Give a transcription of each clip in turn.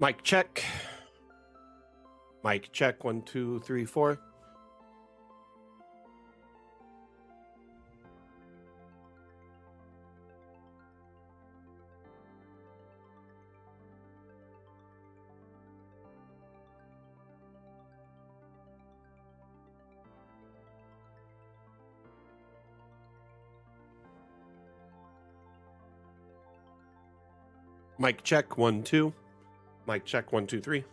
Mic check. Mic check. 1, 2, 3, 4. Mic check. 1, 2. Mic check. 1, 2, 3.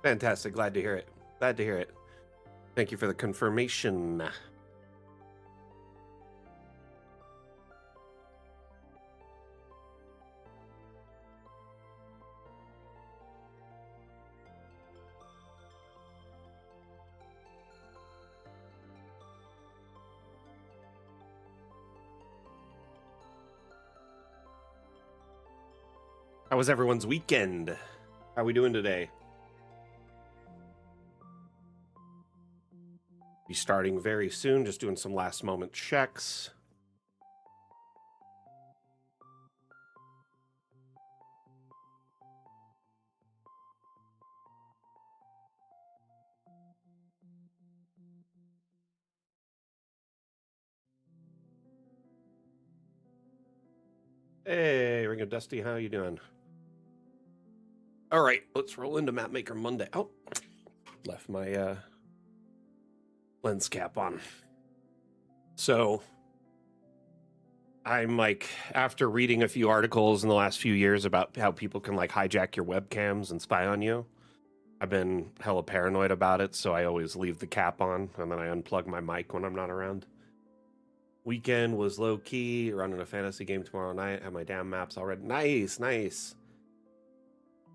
Fantastic. Glad to hear it. Glad to hear it. Thank you for the confirmation. How was everyone's weekend? How are we doing today? Be starting very soon, just doing some last moment checks. Hey, Ringo Dusty, how you doing? All right, let's roll into Mapmaker Monday. Oh, left my lens cap on. So I'm like, after reading a few articles in the last few years about how people can like hijack your webcams and spy on you, I've been hella paranoid about it. So I always leave the cap on and then I unplug my mic when I'm not around. Weekend was low key, running a fantasy game tomorrow night. Have my damn maps already. Nice, nice.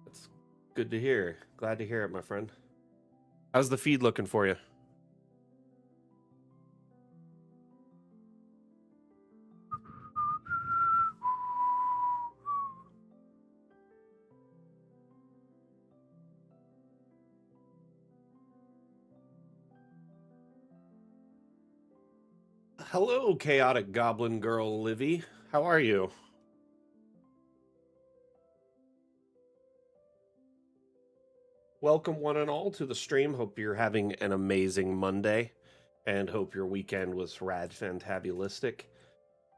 That's good to hear. Glad to hear it, my friend. How's the feed looking for you? Hello, chaotic goblin girl Livy. How are you? Welcome one and all to the stream. Hope you're having an amazing Monday and hope your weekend was rad fantabulistic.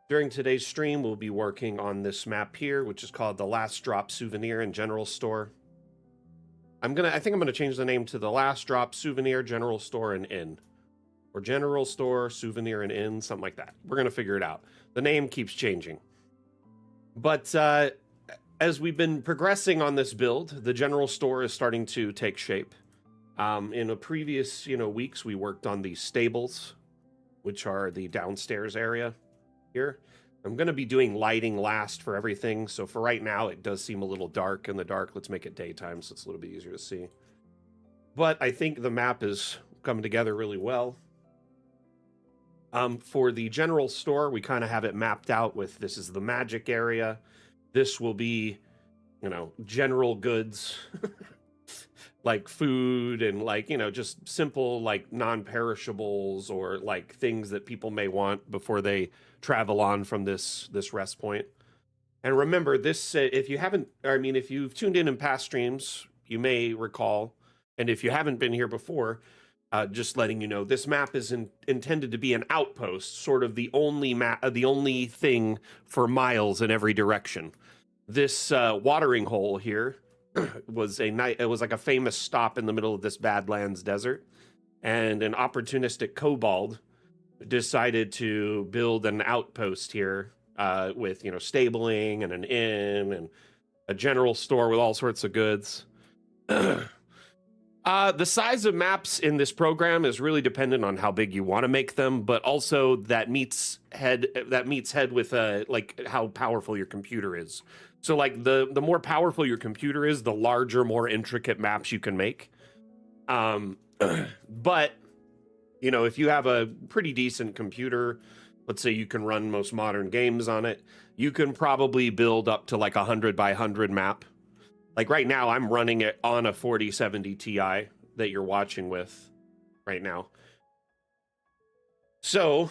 During today's stream, we'll be working on this map here, which is called the Last Drop Souvenir and General Store. I think I'm gonna change the name to the Last Drop Souvenir, General Store, and Inn. Or General Store, Souvenir, and Inn, something like that. We're gonna figure it out. The name keeps changing. But as we've been progressing on this build, the General Store is starting to take shape. In the previous, weeks, we worked on the stables, which are the downstairs area here. I'm going to be doing lighting last for everything. So for right now, it does seem a little dark in the dark. Let's make it daytime so it's a little bit easier to see. But I think the map is coming together really well. For the General Store, we kind of have it mapped out with this is the magic area. This will be, general goods like food and like, just simple like non-perishables or like things that people may want before they travel on from this rest point. And remember this, if you've tuned in past streams, you may recall, and if you haven't been here before, just letting you know, this map is intended to be an outpost, sort of the only thing for miles in every direction. This watering hole here was like a famous stop in the middle of this Badlands desert, and an opportunistic kobold decided to build an outpost here with stabling and an inn and a general store with all sorts of goods. The size of maps in this program is really dependent on how big you want to make them, but also that meets head with like how powerful your computer is. So like the more powerful your computer is, the larger, more intricate maps you can make. But if you have a pretty decent computer, let's say you can run most modern games on it, you can probably build up to like 100 by 100 map. Like right now, I'm running it on a 4070 Ti that you're watching with right now. So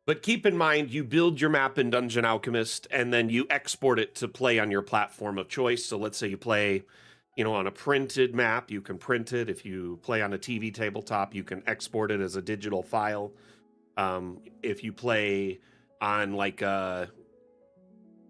but keep in mind, you build your map in Dungeon Alchemist, and then you export it to play on your platform of choice. So let's say you play, on a printed map, you can print it. If you play on a TV tabletop, you can export it as a digital file. If you play on like a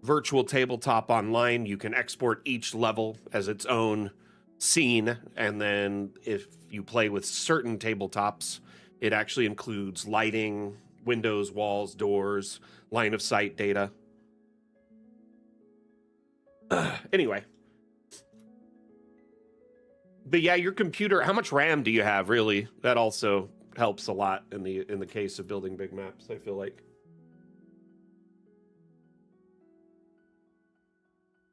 virtual tabletop online, you can export each level as its own scene. And then if you play with certain tabletops, it actually includes lighting, windows, walls, doors, line of sight data. Anyway. But yeah, your computer, how much RAM do you have, really? That also helps a lot in the case of building big maps, I feel like.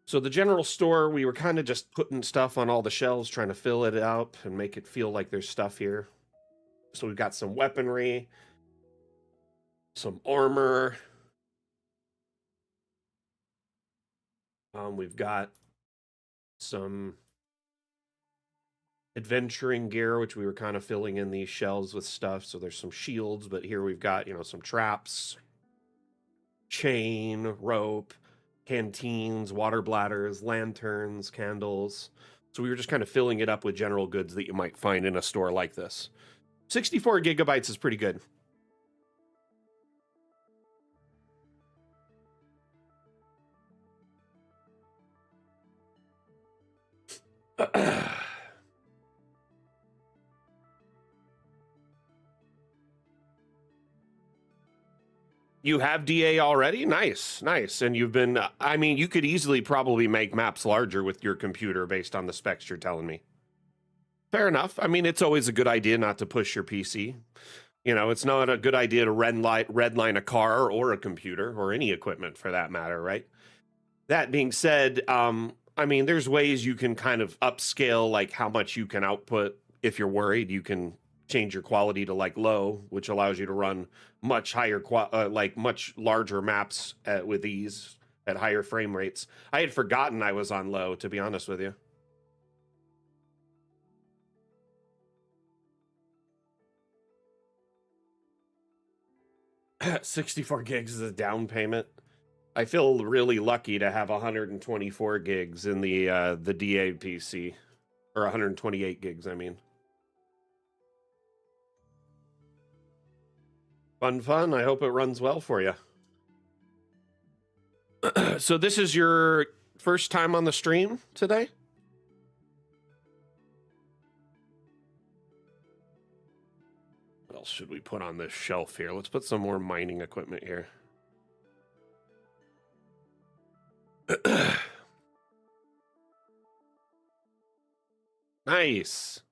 So the general store, we were kind of just putting stuff on all the shelves, trying to fill it up and make it feel like there's stuff here. So we've got some weaponry, some armor. We've got some adventuring gear, which we were kind of filling in these shelves with stuff. So there's some shields, but here we've got, some traps, chain, rope, canteens, water bladders, lanterns, candles. So we were just kind of filling it up with general goods that you might find in a store like this. 64 gigabytes is pretty good. You have DA already? Nice, nice. And you've been, I mean, you could easily probably make maps larger with your computer based on the specs you're telling me. Fair enough. I mean, it's always a good idea not to push your PC. It's not a good idea to redline a car or a computer or any equipment for that matter, right? That being said, I mean, there's ways you can kind of upscale like how much you can output. If you're worried, you can change your quality to like low, which allows you to run much higher, like much larger maps with ease at higher frame rates. I had forgotten I was on low, to be honest with you. $64 gigs is a down payment. I feel really lucky to have 124 gigs in the DA PC, or 128 gigs, I mean. Fun. I hope it runs well for you. So this is your first time on the stream today? What else should we put on this shelf here? Let's put some more mining equipment here. Nice.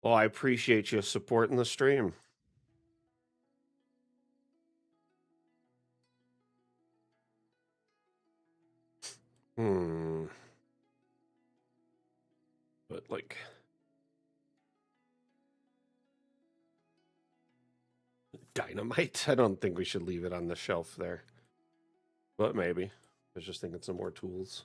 Well, I appreciate you supporting the stream. But like, dynamite? I don't think we should leave it on the shelf there. But maybe. I was just thinking some more tools.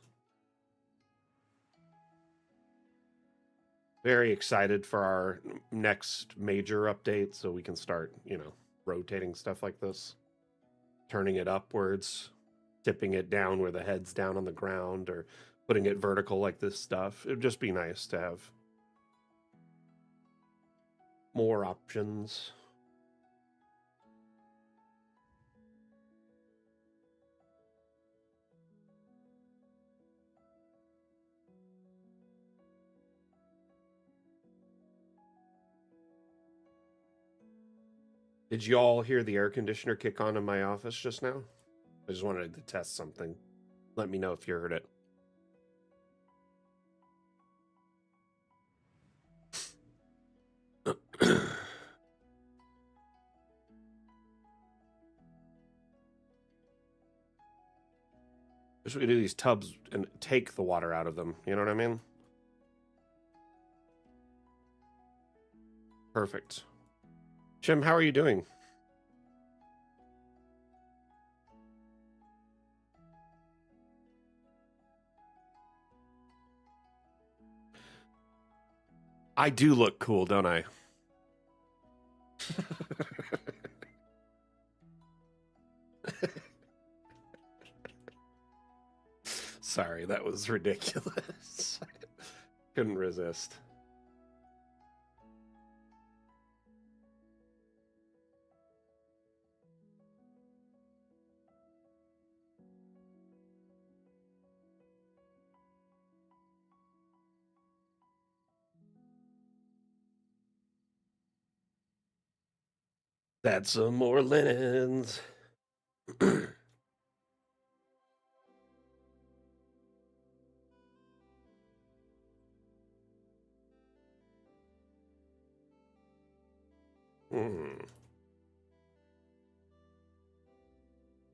Very excited for our next major update so we can start, rotating stuff like this. Turning it upwards, tipping it down where the head's down on the ground, or putting it vertical like this stuff. It would just be nice to have more options. Did you all hear the air conditioner kick on in my office just now? I just wanted to test something. Let me know if you heard it. Just we do these tubs and take the water out of them. You know what I mean? Perfect. Jim, how are you doing? I do look cool, don't I? Sorry, that was ridiculous. Couldn't resist. That's some more linens.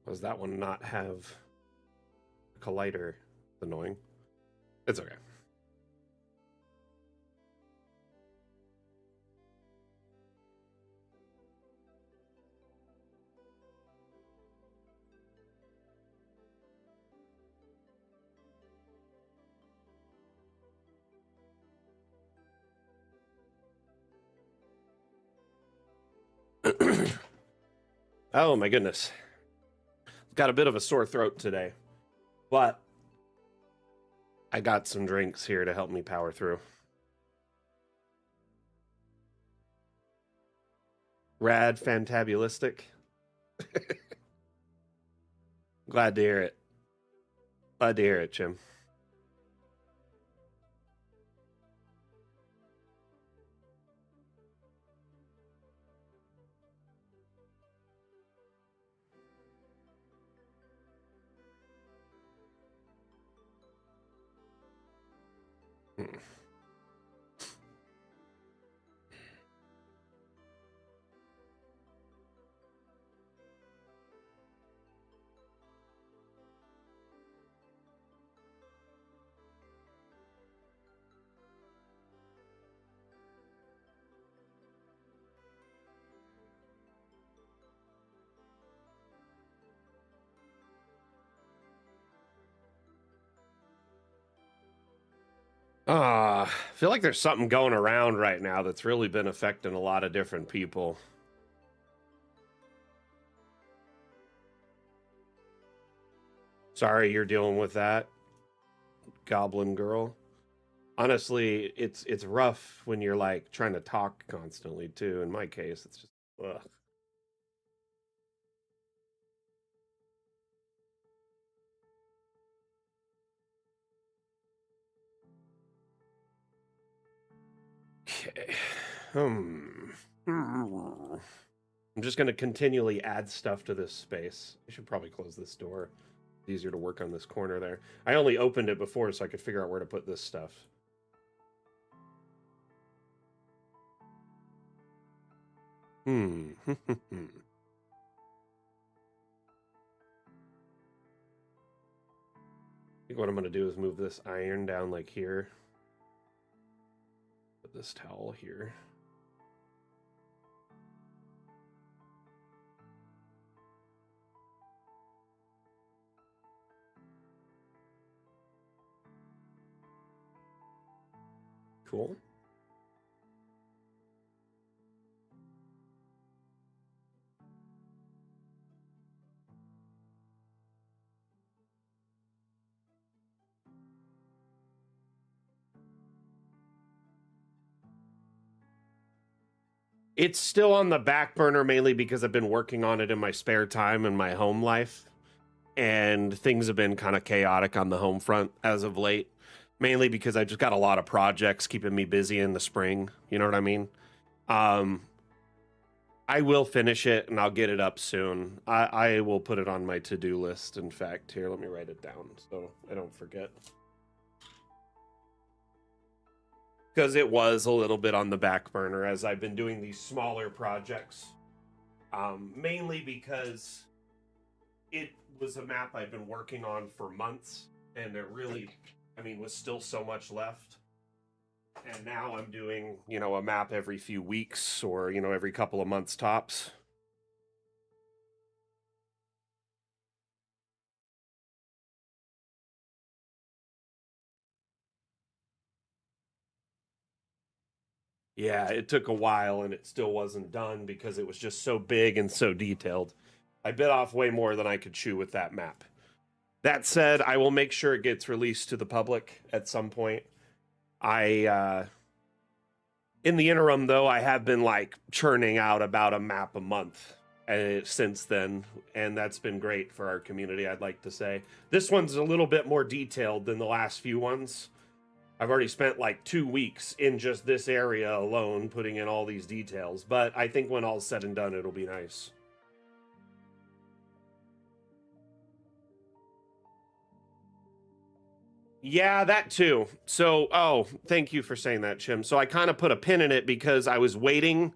Does that one not have a collider? Annoying. It's okay. Oh my goodness. Got a bit of a sore throat today, but I got some drinks here to help me power through. Rad fantabulistic. Glad to hear it. Glad to hear it, Jim. I feel like there's something going around right now that's really been affecting a lot of different people. Sorry you're dealing with that, Goblin Girl. Honestly, it's rough when you're like trying to talk constantly too. In my case, it's just ugh. Okay. I'm just going to continually add stuff to this space. I should probably close this door. It's easier to work on this corner there. I only opened it before so I could figure out where to put this stuff. I think what I'm going to do is move this iron down like here. Put this towel here. Cool. It's still on the back burner mainly because I've been working on it in my spare time in my home life. And things have been kind of chaotic on the home front as of late. Mainly because I just got a lot of projects keeping me busy in the spring. You know what I mean? I will finish it and I'll get it up soon. I will put it on my to-do list. In fact, here, let me write it down so I don't forget. Because it was a little bit on the back burner as I've been doing these smaller projects. Mainly because it was a map I've been working on for months, and there really, was still so much left. And now I'm doing, a map every few weeks or, every couple of months tops. Yeah, it took a while and it still wasn't done because it was just so big and so detailed. I bit off way more than I could chew with that map. That said, I will make sure it gets released to the public at some point. In the interim, though, I have been like churning out about a map a month since then, and that's been great for our community, I'd like to say. This one's a little bit more detailed than the last few ones. I've already spent like 2 weeks in just this area alone putting in all these details, but I think when all's said and done, it'll be nice. Yeah, that too. So, oh, thank you for saying that, Chim. So I kind of put a pin in it because I was waiting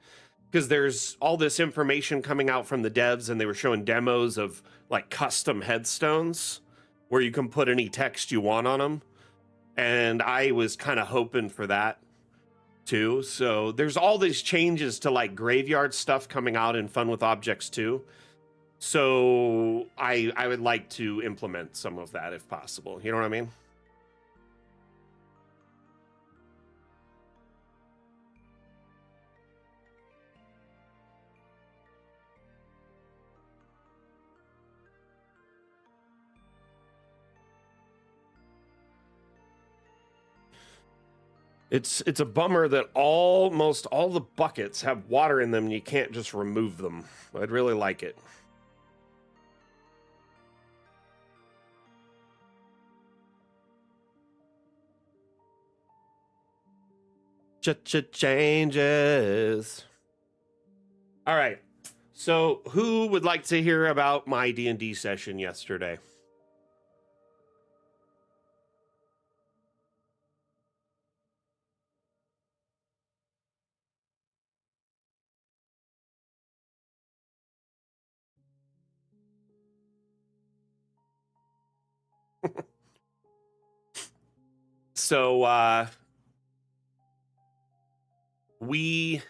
because there's all this information coming out from the devs and they were showing demos of like custom headstones where you can put any text you want on them. And I was kind of hoping for that too. So there's all these changes to like graveyard stuff coming out in Fun with Objects too. So I would like to implement some of that if possible. You know what I mean? It's a bummer that almost all the buckets have water in them and you can't just remove them. I'd really like it. Changes. All right. So, who would like to hear about my D&D session yesterday? So, we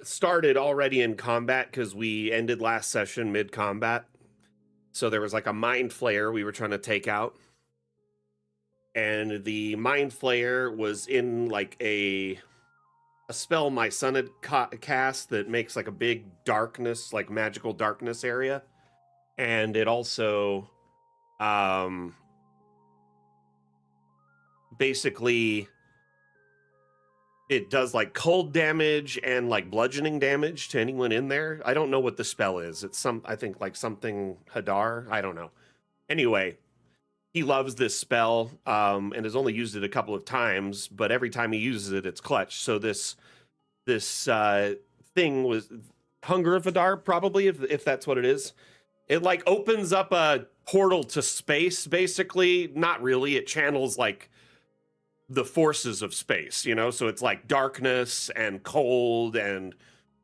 started already in combat because we ended last session mid-combat. So there was like a mind flayer we were trying to take out. And the mind flayer was in like a spell my son had cast that makes like a big darkness, like magical darkness area. And it also basically it does like cold damage and like bludgeoning damage to anyone in there. I don't know what the spell is. It's I think like something Hadar. I don't know. Anyway, he loves this spell and has only used it a couple of times, but every time he uses it, it's clutch. So this thing was Hunger of Hadar, probably, if that's what it is. It like opens up a portal to space, basically. Not really. It channels like the forces of space, you know? So it's like darkness and cold and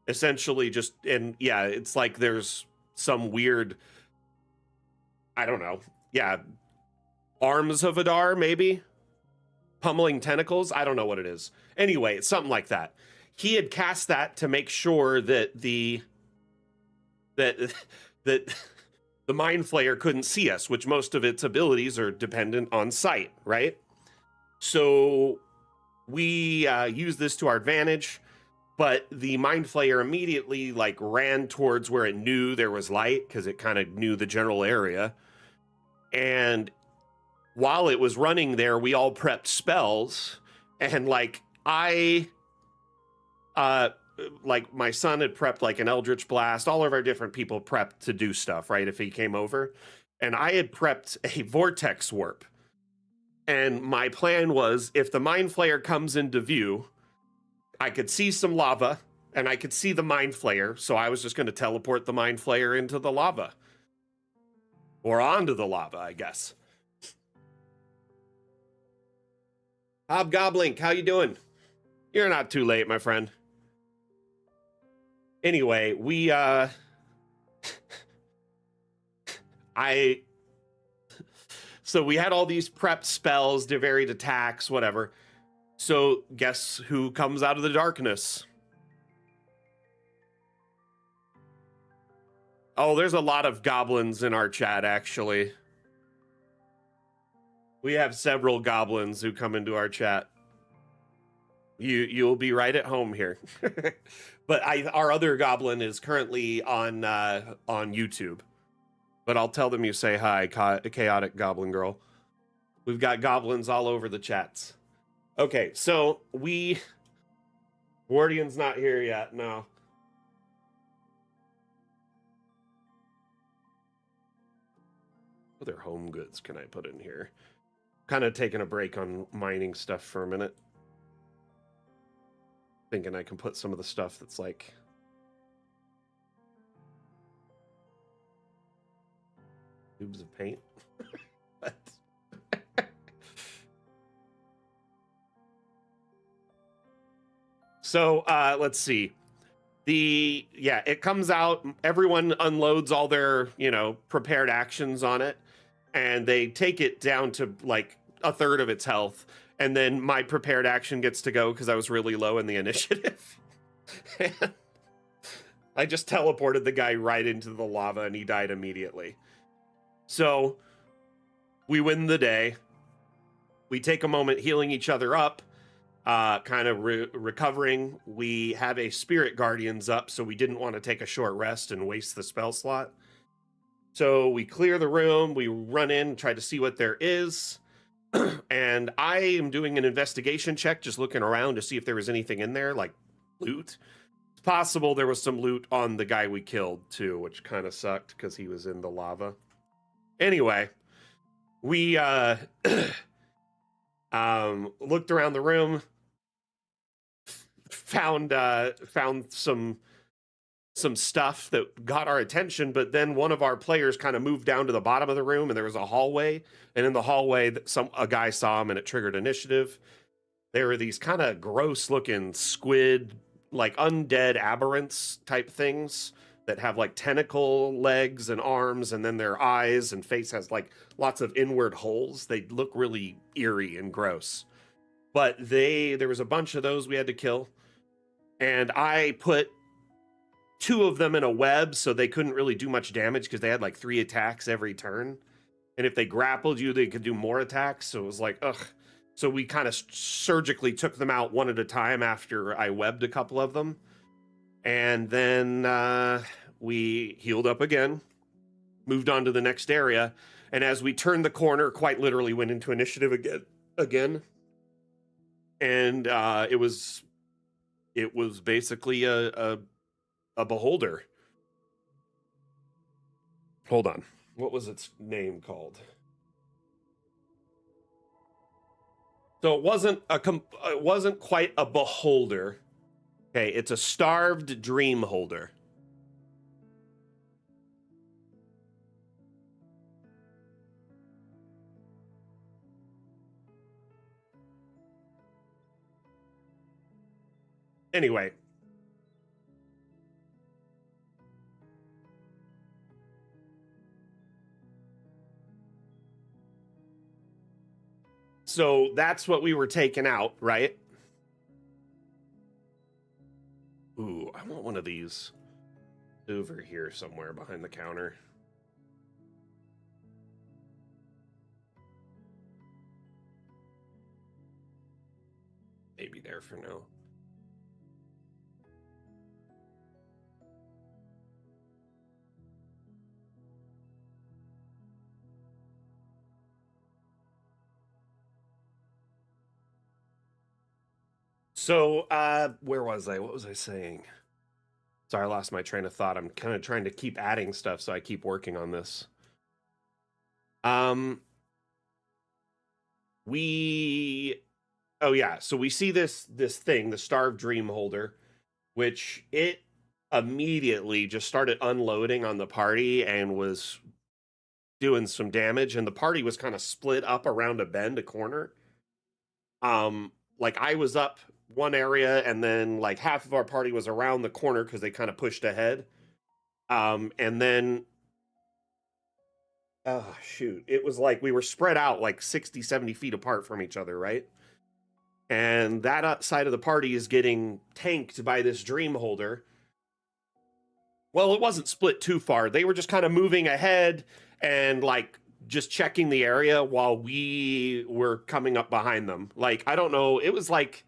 essentially just, and yeah, it's like there's some weird, I don't know. Yeah. Arms of Hadar, maybe? Pummeling tentacles? I don't know what it is. Anyway, it's something like that. He had cast that to make sure that the Mind Flayer couldn't see us, which most of its abilities are dependent on sight, right? So we use this to our advantage, but the Mind Flayer immediately like ran towards where it knew there was light because it kind of knew the general area. And while it was running there, we all prepped spells, and like like my son had prepped like an Eldritch Blast. All of our different people prepped to do stuff, right? If he came over, and I had prepped a Vortex Warp. And my plan was, if the Mind Flayer comes into view, I could see some lava, and I could see the Mind Flayer, so I was just going to teleport the Mind Flayer into the lava. Or onto the lava, I guess. Hobgoblin, how you doing? You're not too late, my friend. Anyway, we, so we had all these prepped spells, varied attacks, whatever. So guess who comes out of the darkness? Oh, there's a lot of goblins in our chat, actually. We have several goblins who come into our chat. You'll be right at home here. But our other goblin is currently on YouTube. But I'll tell them you say hi, chaotic goblin girl. We've got goblins all over the chats. Okay, so Wardian's not here yet. No. What other home goods can I put in here? Kind of taking a break on mining stuff for a minute. Thinking I can put some of the stuff that's like tubes of paint. But so let's see. It comes out, everyone unloads all their, prepared actions on it, and they take it down to like a third of its health. And then my prepared action gets to go because I was really low in the initiative. And I just teleported the guy right into the lava and he died immediately. So we win the day. We take a moment healing each other up, kind of recovering. We have a spirit guardians up, so we didn't want to take a short rest and waste the spell slot. So we clear the room, we run in, try to see what there is. And I am doing an investigation check, just looking around to see if there was anything in there, like loot. It's possible there was some loot on the guy we killed, too, which kind of sucked because he was in the lava. Anyway, we looked around the room, found some stuff that got our attention, but then one of our players kind of moved down to the bottom of the room and there was a hallway, and in the hallway a guy saw him and it triggered initiative. There were these kind of gross looking squid, like undead aberrants type things that have like tentacle legs and arms, and then their eyes and face has like lots of inward holes. They look really eerie and gross. But there was a bunch of those we had to kill, and I put 2 of them in a web so they couldn't really do much damage because they had like 3 attacks every turn. And if they grappled you, they could do more attacks. So it was like, ugh. So we kind of surgically took them out one at a time after I webbed a couple of them. And then we healed up again, moved on to the next area. And as we turned the corner, quite literally went into initiative again. And it was basically a beholder. Hold on. What was its name called? So it wasn't quite a beholder. Okay, it's a starved dream holder. Anyway. So that's what we were taking out, right? Ooh, I want one of these over here somewhere behind the counter. Maybe there for now. So, where was I? What was I saying? Sorry, I lost my train of thought. I'm kind of trying to keep adding stuff, so I keep working on this. Oh yeah, so we see this thing, the Starved Dream Holder, which it immediately just started unloading on the party and was doing some damage, and the party was kind of split up around a bend, a corner. Like I was up one area, and then like half of our party was around the corner because they kind of pushed ahead. And then oh shoot, it was like we were spread out like 60, 70 feet apart from each other, right? And that side of the party is getting tanked by this dream holder. Well, it wasn't split too far. They were just kind of moving ahead and like just checking the area while we were coming up behind them. Like, I don't know, it was like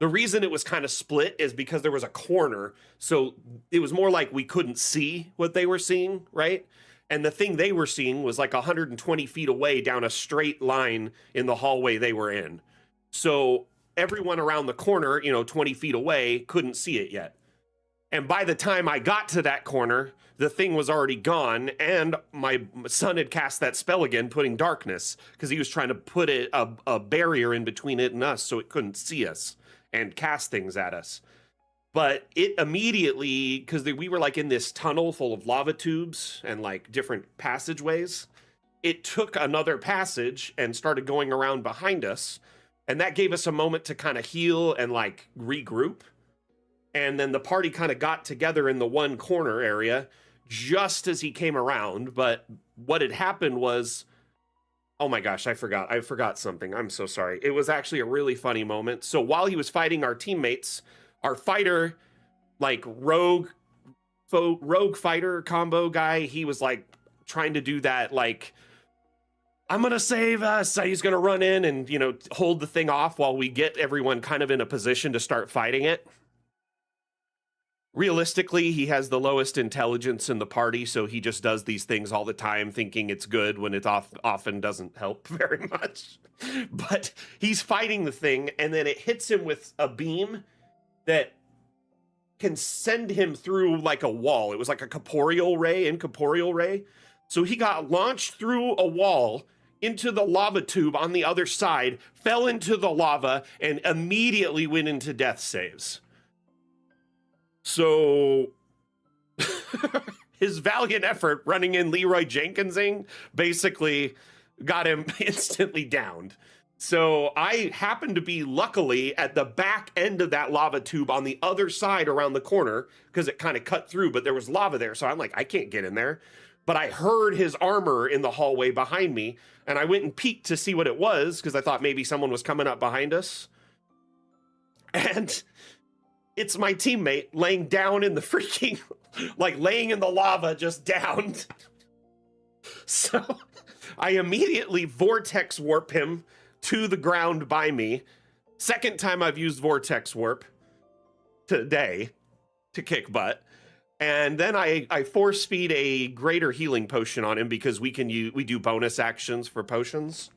The reason it was kind of split is because there was a corner. So it was more like we couldn't see what they were seeing, right? And the thing they were seeing was like 120 feet away down a straight line in the hallway they were in. So everyone around the corner, 20 feet away, couldn't see it yet. And by the time I got to that corner, the thing was already gone, and my son had cast that spell again, putting darkness, because he was trying to put a barrier in between it and us so it couldn't see us and cast things at us. But it immediately, because we were like in this tunnel full of lava tubes and like different passageways, it took another passage and started going around behind us. And that gave us a moment to kind of heal and like regroup. And then the party kind of got together in the one corner area just as he came around. But what had happened was, oh my gosh, I forgot something. I'm so sorry. It was actually a really funny moment. So while he was fighting our teammates, our fighter, like rogue fighter combo guy, he was like trying to do that, like, I'm gonna save us. He's gonna run in and, hold the thing off while we get everyone kind of in a position to start fighting it. Realistically, he has the lowest intelligence in the party, so he just does these things all the time, thinking it's good when it often doesn't help very much. But he's fighting the thing, and then it hits him with a beam that can send him through like a wall. It was like a incorporeal ray. So he got launched through a wall into the lava tube on the other side, fell into the lava, and immediately went into death saves. So his valiant effort running in Leroy Jenkinsing basically got him instantly downed. So I happened to be luckily at the back end of that lava tube on the other side around the corner because it kind of cut through, but there was lava there. So I'm like, I can't get in there. But I heard his armor in the hallway behind me, and I went and peeked to see what it was because I thought maybe someone was coming up behind us. And it's my teammate laying down in the freaking, like laying in the lava, just downed. So I immediately vortex warp him to the ground by me. Second time I've used vortex warp today to kick butt. And then I force feed a greater healing potion on him because we do bonus actions for potions.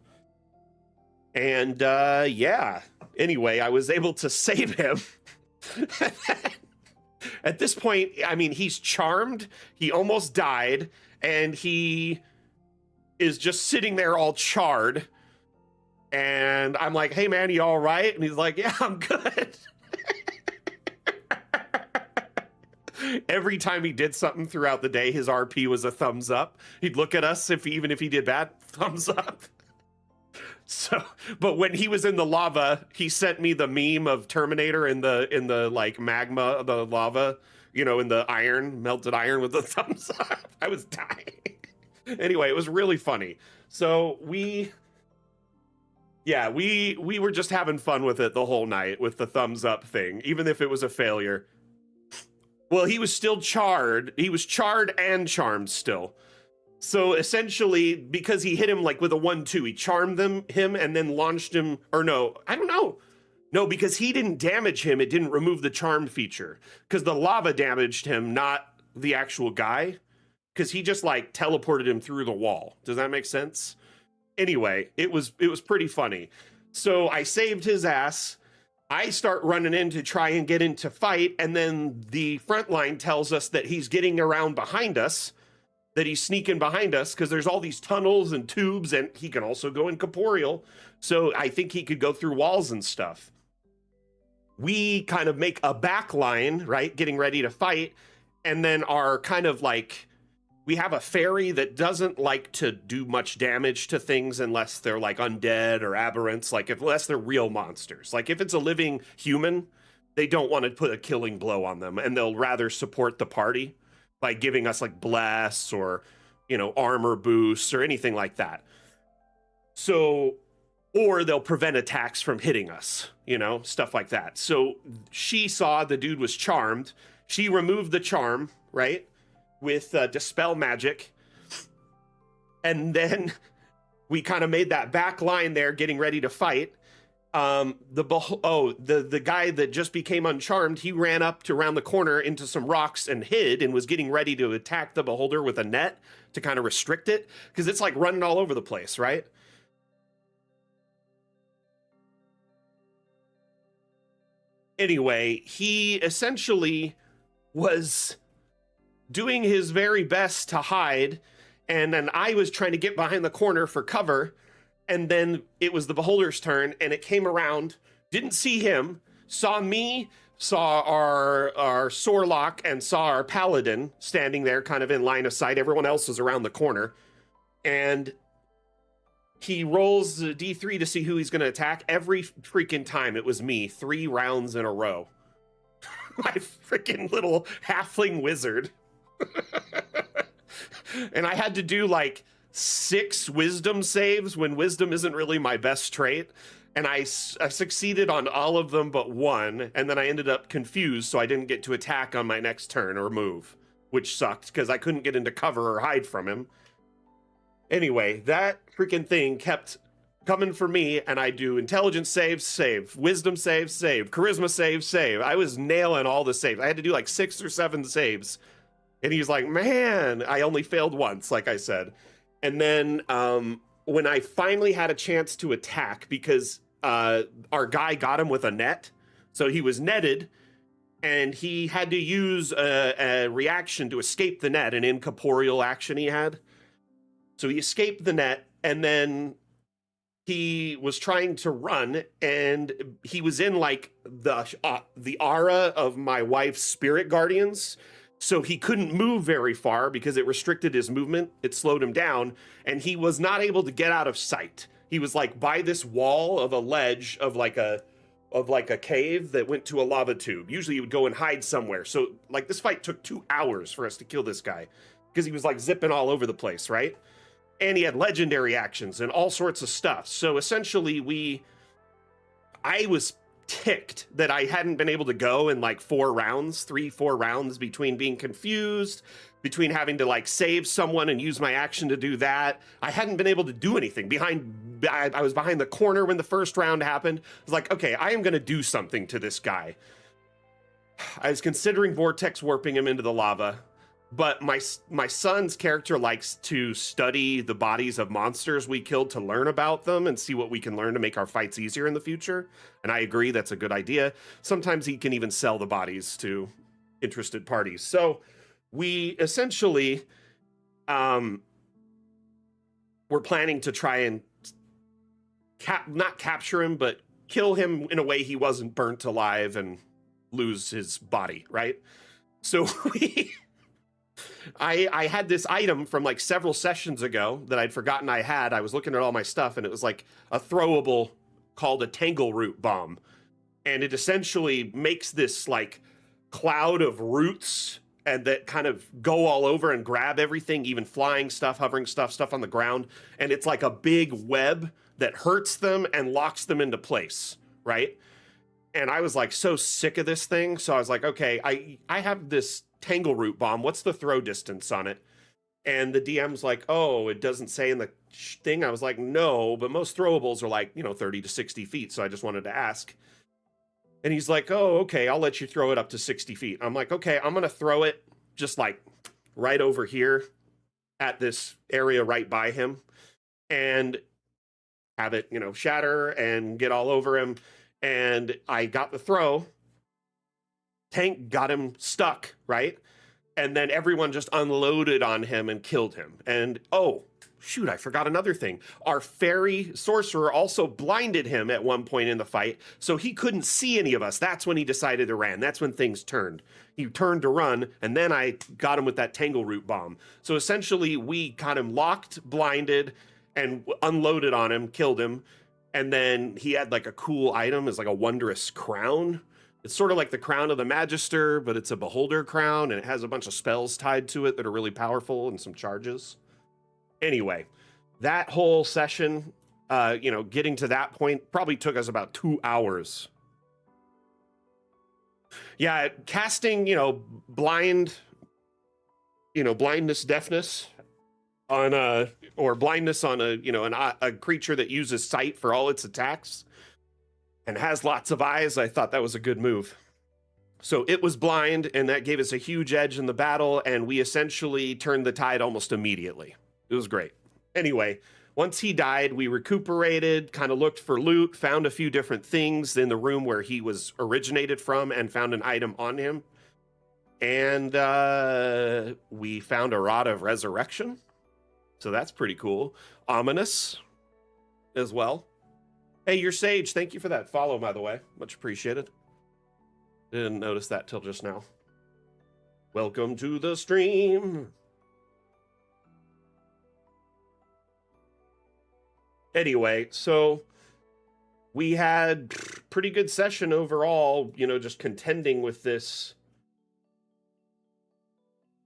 And yeah, anyway, I was able to save him. At this point, I mean, he's charmed, he almost died, and he is just sitting there all charred. And I'm like, hey man, you all right? And he's like, yeah, I'm good. Every time he did something throughout the day, his RP was a thumbs up. He'd look at us, even if he did bad, thumbs up. So, but when he was in the lava, he sent me the meme of Terminator in the like magma, the lava, in the melted iron with the thumbs up. I was dying. Anyway, it was really funny. So we were just having fun with it the whole night with the thumbs up thing, even if it was a failure. Well, he was still charred. He was charred and charmed still. So essentially, because he hit him like with a 1-2, he charmed him and then launched him, or no, I don't know. No, because he didn't damage him, it didn't remove the charm feature. Because the lava damaged him, not the actual guy. Because he just like teleported him through the wall. Does that make sense? Anyway, it was pretty funny. So I saved his ass. I start running in to try and get into fight, and then the front line tells us that he's getting around behind us, that he's sneaking behind us because there's all these tunnels and tubes, and he can also go incorporeal. So I think he could go through walls and stuff. We kind of make a back line, right, getting ready to fight, and then are kind of like, we have a fairy that doesn't like to do much damage to things unless they're like undead or aberrants, like unless they're real monsters. Like if it's a living human, they don't want to put a killing blow on them, and they'll rather support the party by giving us like bless or, armor boosts or anything like that. So, or they'll prevent attacks from hitting us, stuff like that. So she saw the dude was charmed. She removed the charm, right? With dispel magic. And then we kind of made that back line there getting ready to fight. The guy that just became uncharmed, he ran up to around the corner into some rocks and hid and was getting ready to attack the beholder with a net to kind of restrict it because it's like running all over the place, right? Anyway, he essentially was doing his very best to hide, and then I was trying to get behind the corner for cover, and then it was the beholder's turn, and it came around, didn't see him, saw me, saw our Sorlock, and saw our paladin standing there kind of in line of sight. Everyone else was around the corner, and he rolls the D3 to see who he's going to attack. Every freaking time it was me, 3 rounds in a row. My freaking little halfling wizard. And I had to do like 6 wisdom saves when wisdom isn't really my best trait. And I succeeded on all of them but 1. And then I ended up confused, so I didn't get to attack on my next turn or move, which sucked because I couldn't get into cover or hide from him. Anyway, that freaking thing kept coming for me, and I do intelligence save, wisdom save, charisma save. I was nailing all the saves. I had to do like 6 or 7 saves. And he's like, man, I only failed once, like I said. And then when I finally had a chance to attack, because our guy got him with a net, so he was netted, and he had to use a reaction to escape the net, an incorporeal action he had. So he escaped the net, and then he was trying to run, and he was in like the aura of my wife's spirit guardians. So he couldn't move very far because it restricted his movement. It slowed him down, and he was not able to get out of sight. He was like by this wall of a ledge of like a cave that went to a lava tube. Usually he would go and hide somewhere. So like this fight took 2 hours for us to kill this guy because he was like zipping all over the place, right? And he had legendary actions and all sorts of stuff. So essentially I was ticked that I hadn't been able to go in like 4 rounds, 3-4 rounds, between being confused, between having to like save someone and use my action to do that. I hadn't been able to do anything. I was behind the corner when the first round happened. I was like, okay, I am going to do something to this guy. I was considering vortex warping him into the lava. But my son's character likes to study the bodies of monsters we killed to learn about them and see what we can learn to make our fights easier in the future. And I agree, that's a good idea. Sometimes he can even sell the bodies to interested parties. So we essentially were planning to try and not capture him, but kill him in a way he wasn't burnt alive and lose his body, right? So I had this item from like several sessions ago that I'd forgotten I had. I was looking at all my stuff, and it was like a throwable called a tangle root bomb. And it essentially makes this like cloud of roots and that kind of go all over and grab everything, even flying stuff, hovering stuff on the ground. And it's like a big web that hurts them and locks them into place, right? And I was like so sick of this thing. So I was like, okay, I have this tangle root bomb. What's the throw distance on it? And the DM's like, oh, it doesn't say in the thing. I was like, no, but most throwables are like, 30 to 60 feet. So I just wanted to ask. And he's like, oh, okay, I'll let you throw it up to 60 feet. I'm like, okay, I'm going to throw it just like right over here at this area right by him and have it, shatter and get all over him. And I got the throw. Tank got him stuck, right? And then everyone just unloaded on him and killed him. And oh, shoot, I forgot another thing. Our fairy sorcerer also blinded him at one point in the fight, so he couldn't see any of us. That's when he decided to run. That's when things turned. He turned to run, and then I got him with that tangle root bomb. So essentially, we got him locked, blinded, and unloaded on him, killed him. And then he had like a cool item, it's like a wondrous crown. It's sort of like the crown of the Magister, but it's a beholder crown, and it has a bunch of spells tied to it that are really powerful and some charges. Anyway, that whole session, getting to that point probably took us about 2 hours. Yeah, casting, blindness, deafness on or blindness on a creature that uses sight for all its attacks and has lots of eyes. I thought that was a good move. So it was blind, and that gave us a huge edge in the battle, and we essentially turned the tide almost immediately. It was great. Anyway, once he died, we recuperated, kind of looked for loot, found a few different things in the room where he was originated from, and found an item on him. And we found a Rod of Resurrection. So that's pretty cool. Ominous as well. Hey, you're Sage. Thank you for that follow, by the way. Much appreciated. Didn't notice that till just now. Welcome to the stream. Anyway, so we had pretty good session overall, you know, just contending with this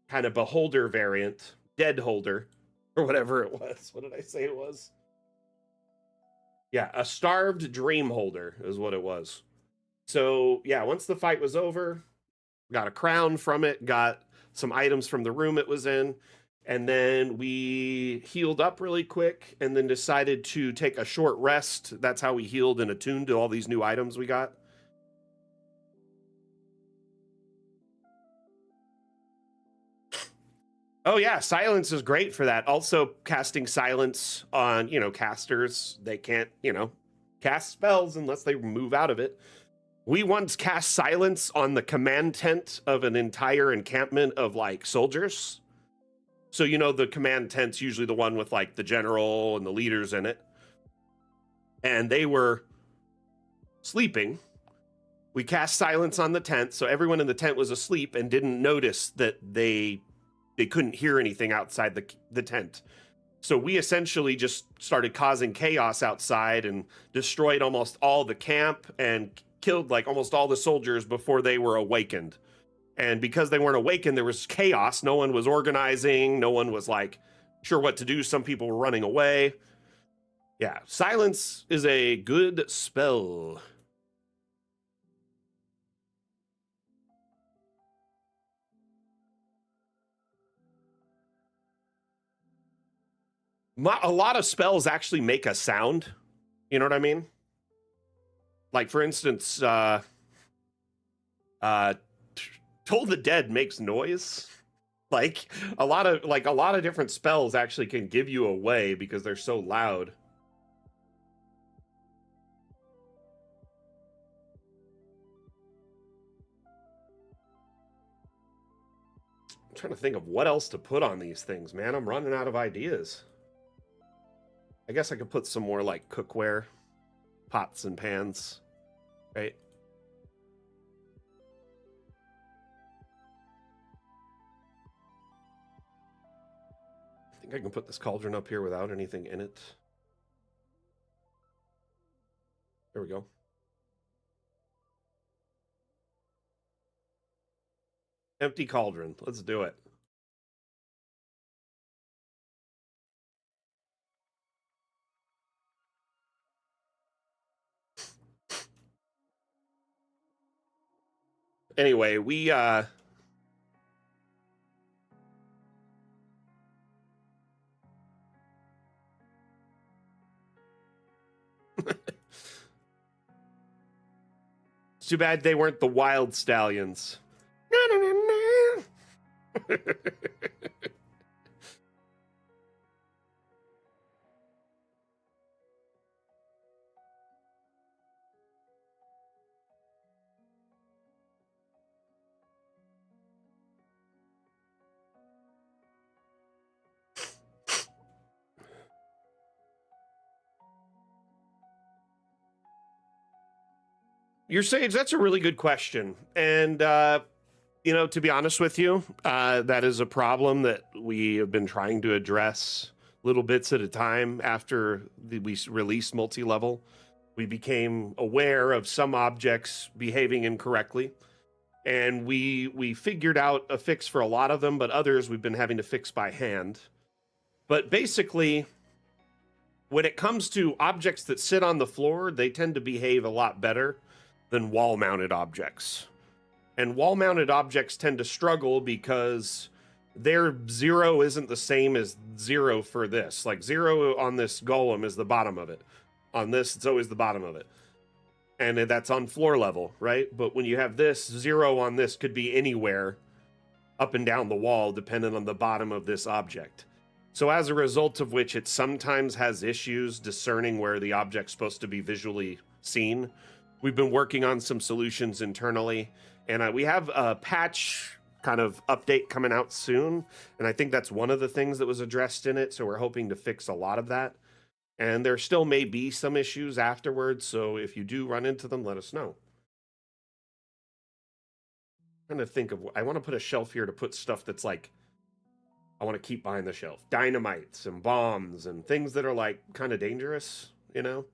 kind of beholder variant, dead holder, or whatever it was. What did I say it was? Yeah, a starved dream holder is what it was. So yeah, once the fight was over, got a crown from it, got some items from the room it was in, and then we healed up really quick and then decided to take a short rest. That's how we healed and attuned to all these new items we got. Oh yeah, silence is great for that. Also casting silence on, you know, casters. They can't, you know, cast spells unless they move out of it. We once cast silence on the command tent of an entire encampment of like soldiers. So, you know, the command tent's usually the one with like the general and the leaders in it. And they were sleeping. We cast silence on the tent, so everyone in the tent was asleep and didn't notice that they couldn't hear anything outside the tent. So we essentially just started causing chaos outside and destroyed almost all the camp and killed like almost all the soldiers before they were awakened. And because they weren't awakened, there was chaos. No one was organizing. No one was like sure what to do. Some people were running away. Yeah, silence is a good spell. A lot of spells actually make a sound. You know what I mean? Like, for instance, Toll the Dead makes noise. Like a lot of different spells actually can give you away because they're so loud. I'm trying to think of what else to put on these things, man. I'm running out of ideas. I guess I could put some more like cookware, pots and pans, right? I think I can put this cauldron up here without anything in it. There we go. Empty cauldron. Let's do it. Anyway, we it's too bad they weren't the wild stallions. Your Sage, that's a really good question. And, you know, to be honest with you, that is a problem that we have been trying to address little bits at a time after we released multi-level. We became aware of some objects behaving incorrectly. And we figured out a fix for a lot of them, but others we've been having to fix by hand. But basically, when it comes to objects that sit on the floor, they tend to behave a lot better than wall-mounted objects. And wall-mounted objects tend to struggle because their 0 isn't the same as 0 for this. Like 0 on this golem is the bottom of it. On this, it's always the bottom of it. and that's on floor level, right? But when you have this, 0 on this could be anywhere up and down the wall, depending on the bottom of this object. So as a result of which, it sometimes has issues discerning where the object's supposed to be visually seen. We've been working on some solutions internally, and we have a patch kind of update coming out soon, and I think that's one of the things that was addressed in it, so we're hoping to fix a lot of that. And there still may be some issues afterwards, so if you do run into them, let us know. I'm trying to think of, I want to put a shelf here to put stuff that's like, I want to keep behind the shelf. Dynamites and bombs and things that are like kind of dangerous, you know?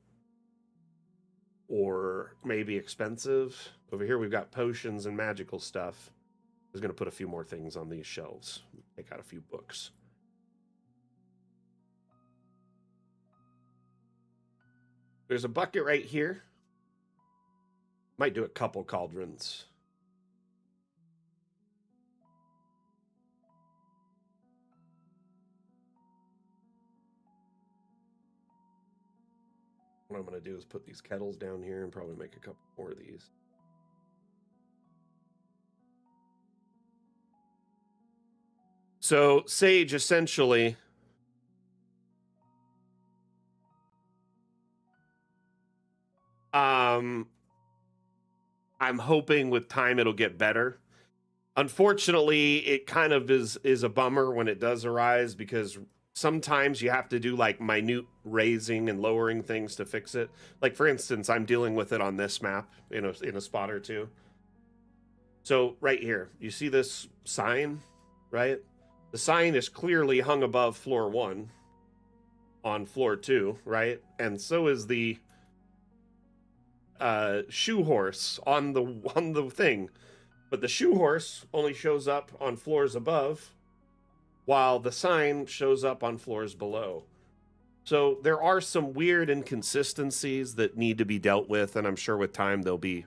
Or maybe expensive. Over here we've got potions and magical stuff. I was going to put a few more things on these shelves. Take out a few books. There's a bucket right here. Might do a couple cauldrons. What I'm going to do is put these kettles down here and probably make a couple more of these. So Sage essentially I'm hoping with time it'll get better. Unfortunately, it kind of is a bummer when it does arise, because sometimes you have to do like minute raising and lowering things to fix it. Like for instance, I'm dealing with it on this map in a spot or two. So right here, you see this sign, right? The sign is clearly hung above floor 1 on floor 2, right? And so is the shoe horse on the thing. But the shoe horse only shows up on floors above, while the sign shows up on floors below. So there are some weird inconsistencies that need to be dealt with, and I'm sure with time they'll be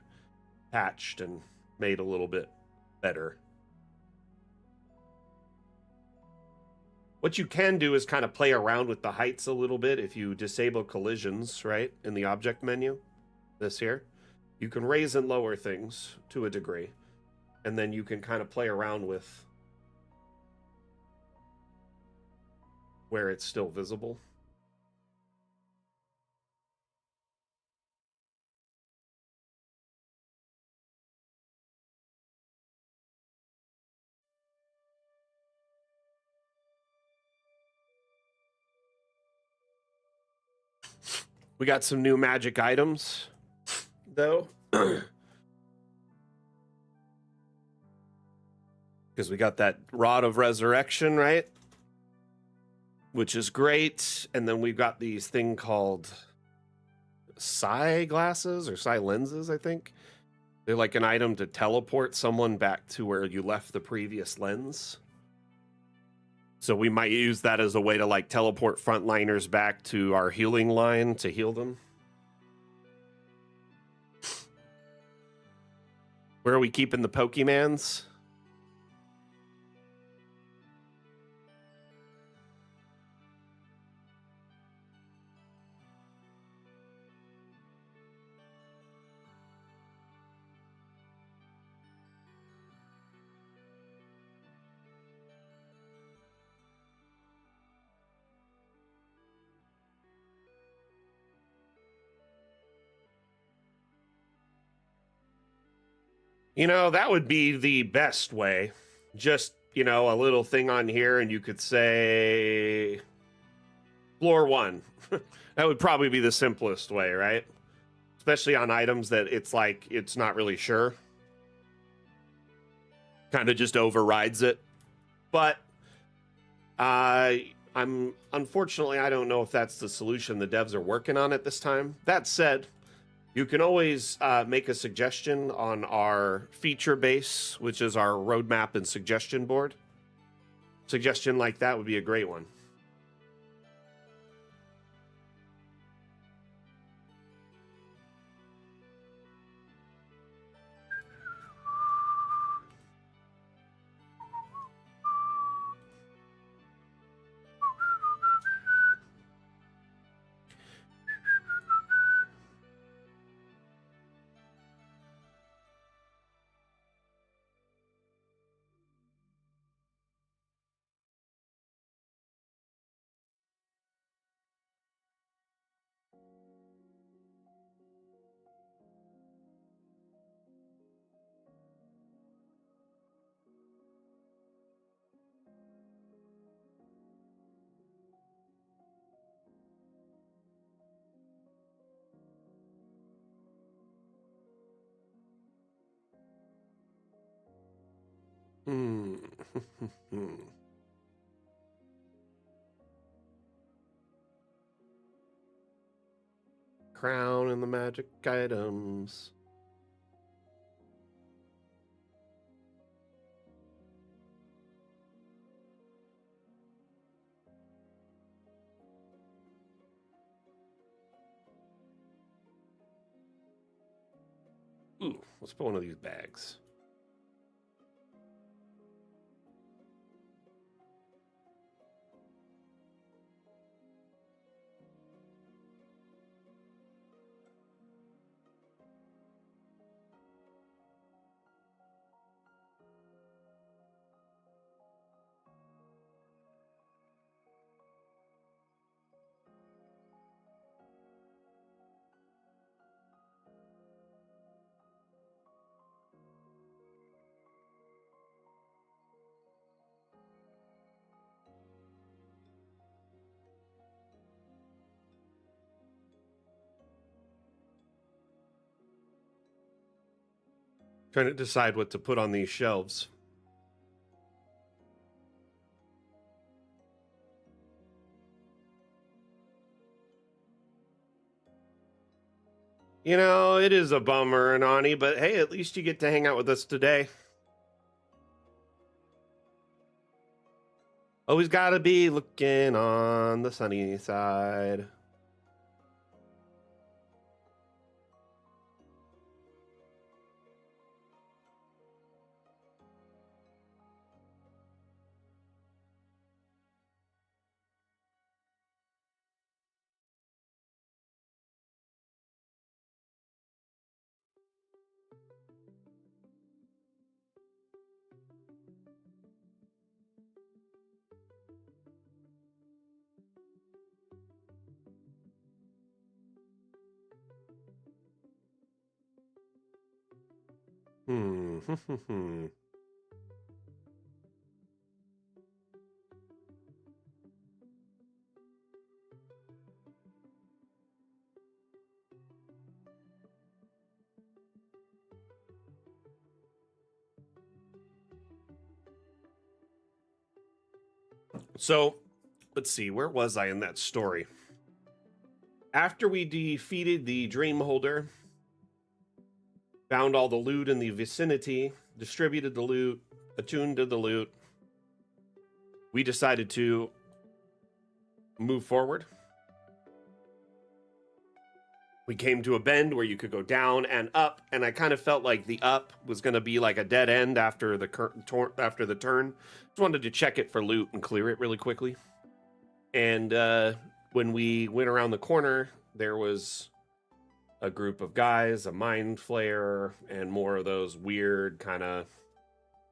patched and made a little bit better. What you can do is kind of play around with the heights a little bit if you disable collisions, right, in the object menu. This here. You can raise and lower things to a degree, and then you can kind of play around with where it's still visible. We got some new magic items, though. Because we got that Rod of Resurrection, right? Which is great. And then we've got these thing called Psi glasses or Psi lenses, I think. They're like an item to teleport someone back to where you left the previous lens. So we might use that as a way to like teleport frontliners back to our healing line to heal them. Where are we keeping the Pokemans? You know, that would be the best way. Just, you know, a little thing on here, and you could say floor 1. That would probably be the simplest way, right? Especially on items that it's like, it's not really sure. Kind of just overrides it. But unfortunately, I don't know if that's the solution the devs are working on at this time. That said, you can always make a suggestion on our feature base, which is our roadmap and suggestion board. Suggestion like that would be a great one. Hmm. Crown and the magic items. Ooh, let's put one of these bags. Trying to decide what to put on these shelves. You know, it is a bummer, Anani, but hey, at least you get to hang out with us today. Always gotta be looking on the sunny side. So, let's see, where was I in that story? After we defeated the Dream Holder, found all the loot in the vicinity, distributed the loot, attuned to the loot, we decided to move forward. We came to a bend where you could go down and up, and I kind of felt like the up was going to be like a dead end after the turn. Just wanted to check it for loot and clear it really quickly. And when we went around the corner, there was a group of guys, a mind flayer, and more of those weird kind of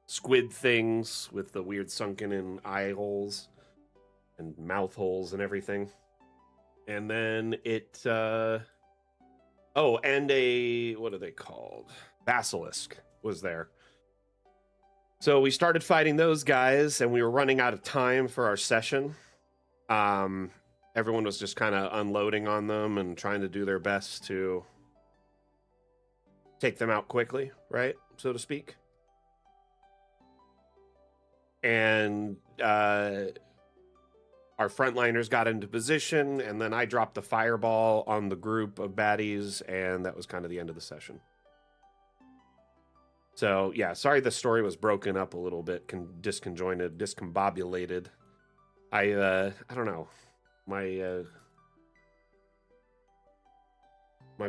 squid things with the weird sunken in eye holes and mouth holes and everything. And then it and a, what are they called? Basilisk was there. So we started fighting those guys, and we were running out of time for our session. Everyone was just kind of unloading on them and trying to do their best to take them out quickly, right? So to speak. And our frontliners got into position, and then I dropped the fireball on the group of baddies, and that was kind of the end of the session. So, yeah, sorry the story was broken up a little bit, disconjointed, discombobulated. I don't know. My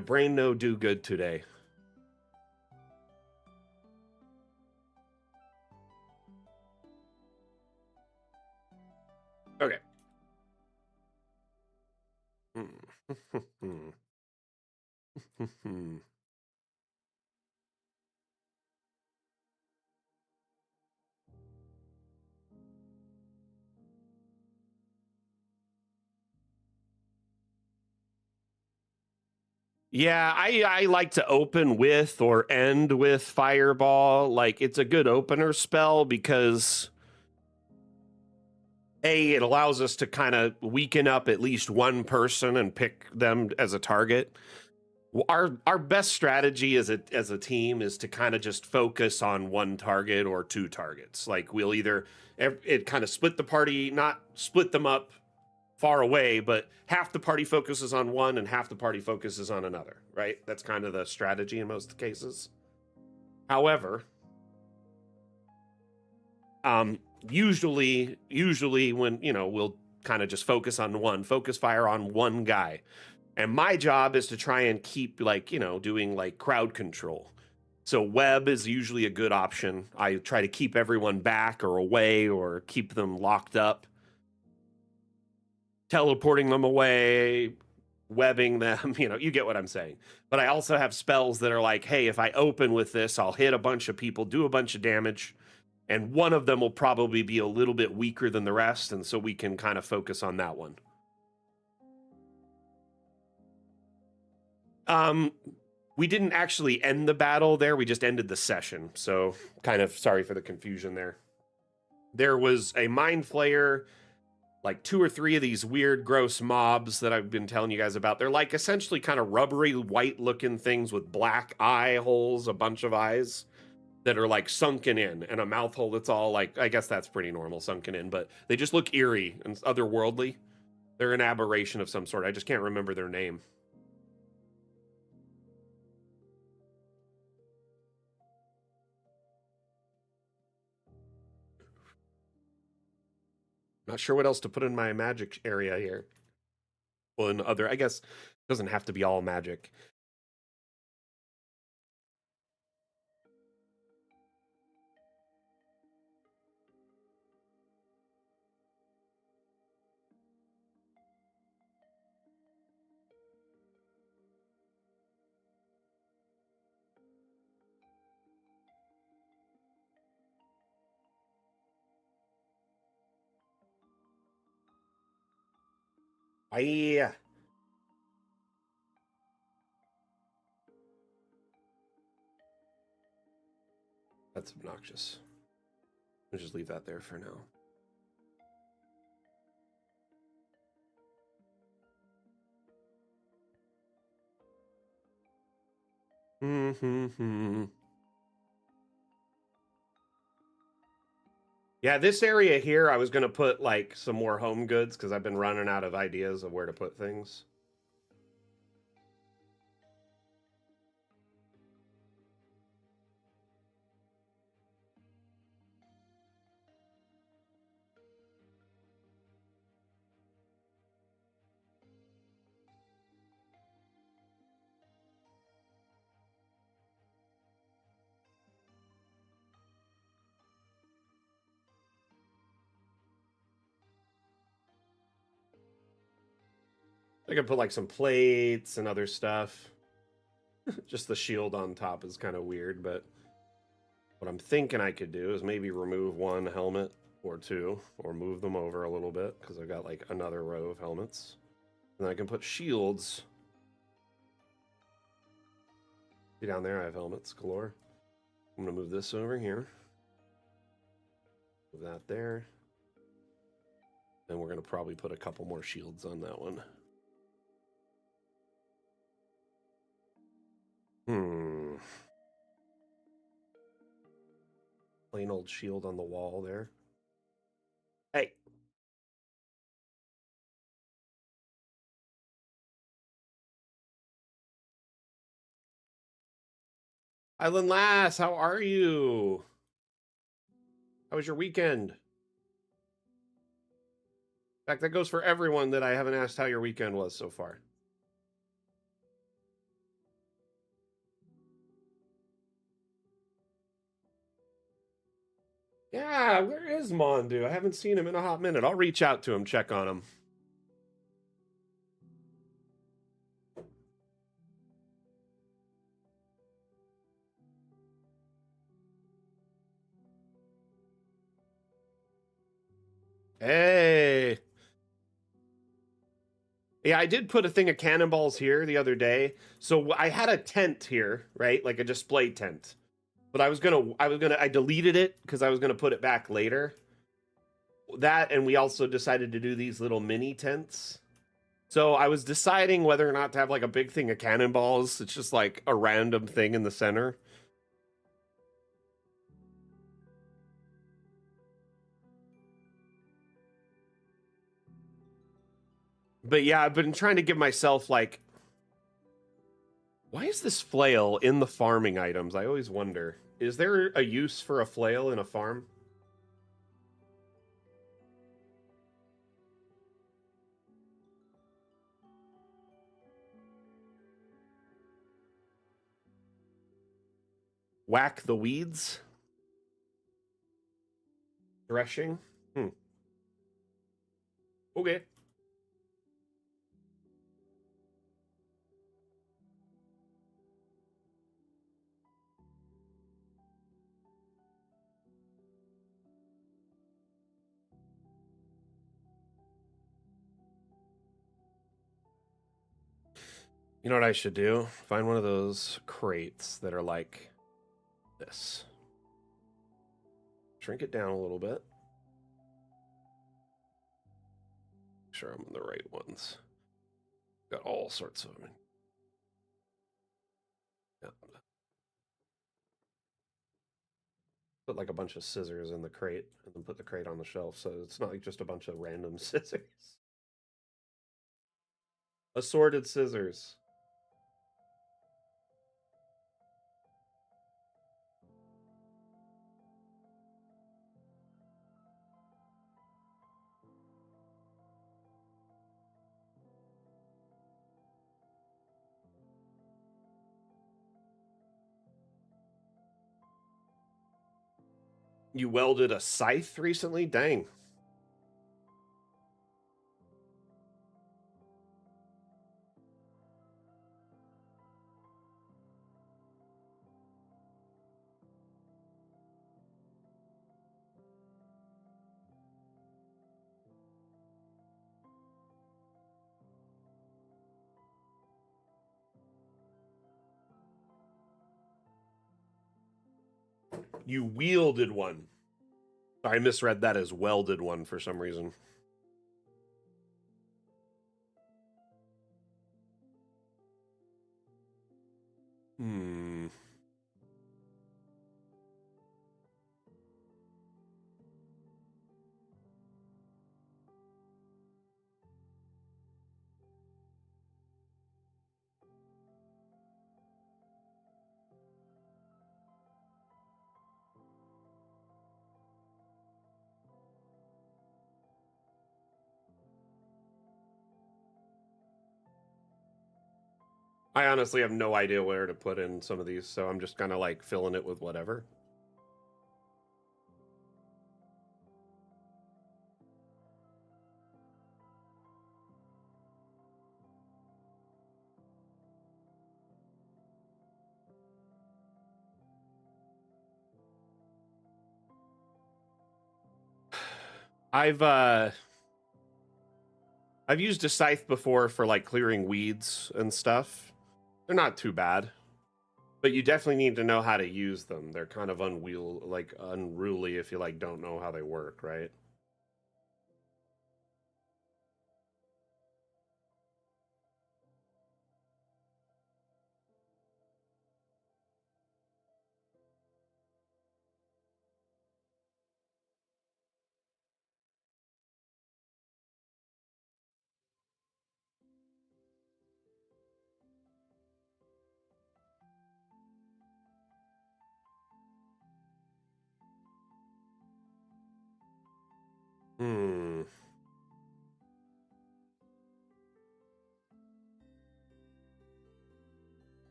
brain no do good today. Okay. Yeah, I like to open with or end with Fireball. Like, it's a good opener spell because it allows us to kind of weaken up at least one person and pick them as a target. Our best strategy as a team is to kind of just focus on one target or two targets. Like we'll either it kind of split the party, not split them up far away, but half the party focuses on one and half the party focuses on another, right? That's kind of the strategy in most cases. However, usually when, we'll kind of just focus fire on one guy. And my job is to try and keep doing like crowd control. So web is usually a good option. I try to keep everyone back or away or keep them locked up. Teleporting them away, webbing them, you get what I'm saying. But I also have spells that are like, hey, if I open with this, I'll hit a bunch of people, do a bunch of damage, and one of them will probably be a little bit weaker than the rest, and so we can kind of focus on that one. We didn't actually end the battle there. We just ended the session. So kind of sorry for the confusion there. There was a mind flayer, like 2 or 3 of these weird, gross mobs that I've been telling you guys about. They're like essentially kind of rubbery, white-looking things with black eye holes, a bunch of eyes that are like sunken in, and a mouth hole that's all like, I guess that's pretty normal, sunken in, but they just look eerie and otherworldly. They're an aberration of some sort. I just can't remember their name. Not sure what else to put in my magic area here. Well, in other, I guess, it doesn't have to be all magic. Yeah. That's obnoxious. I'll just leave that there for now. Yeah, this area here, I was going to put like some more home goods because I've been running out of ideas of where to put things. I could put like some plates and other stuff. Just the shield on top is kind of weird, but what I'm thinking I could do is maybe remove one helmet or two, or move them over a little bit because I've got like another row of helmets. And I can put shields. See down there, I have helmets galore. I'm gonna move this over here. Move that there. And we're gonna probably put a couple more shields on that one. Plain old shield on the wall there. Hey. Island Lass, how are you? How was your weekend? In fact, that goes for everyone that I haven't asked how your weekend was so far. Yeah, where is Mondu? I haven't seen him in a hot minute. I'll reach out to him, check on him. Hey. Yeah, I did put a thing of cannonballs here the other day. So I had a tent here, right? Like a display tent. But I deleted it because I was gonna put it back later. That, and we also decided to do these little mini tents. So I was deciding whether or not to have like a big thing of cannonballs. It's just like a random thing in the center. But yeah, I've been trying to give myself like, why is this flail in the farming items? I always wonder. Is there a use for a flail in a farm? Whack the weeds? Threshing? Okay. You know what I should do? Find one of those crates that are like this. Shrink it down a little bit. Make sure I'm in the right ones. Got all sorts of them. Yeah. Put like a bunch of scissors in the crate and then put the crate on the shelf so it's not like just a bunch of random scissors. Assorted scissors. You welded a scythe recently? Dang. You wielded one. I misread that as welded one for some reason. Hmm. I honestly have no idea where to put in some of these, so I'm just kind of like filling it with whatever. I've uh I've used a scythe before for like clearing weeds and stuff. They're not too bad. But you definitely need to know how to use them. They're kind of unruly if you like don't know how they work, right? Hmm.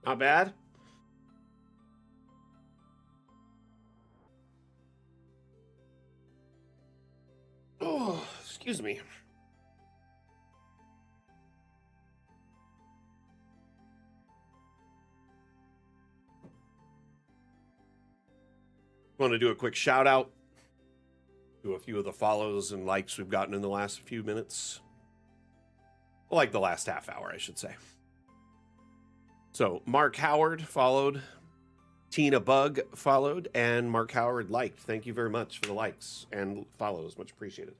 Not bad. Oh, excuse me. Want to do a quick shout out to a few of the follows and likes we've gotten in the last few minutes. Well, like the last half hour, I should say. So Mark Howard followed, Tina Bug followed, and Mark Howard liked. Thank you very much for the likes and follows. Much appreciated.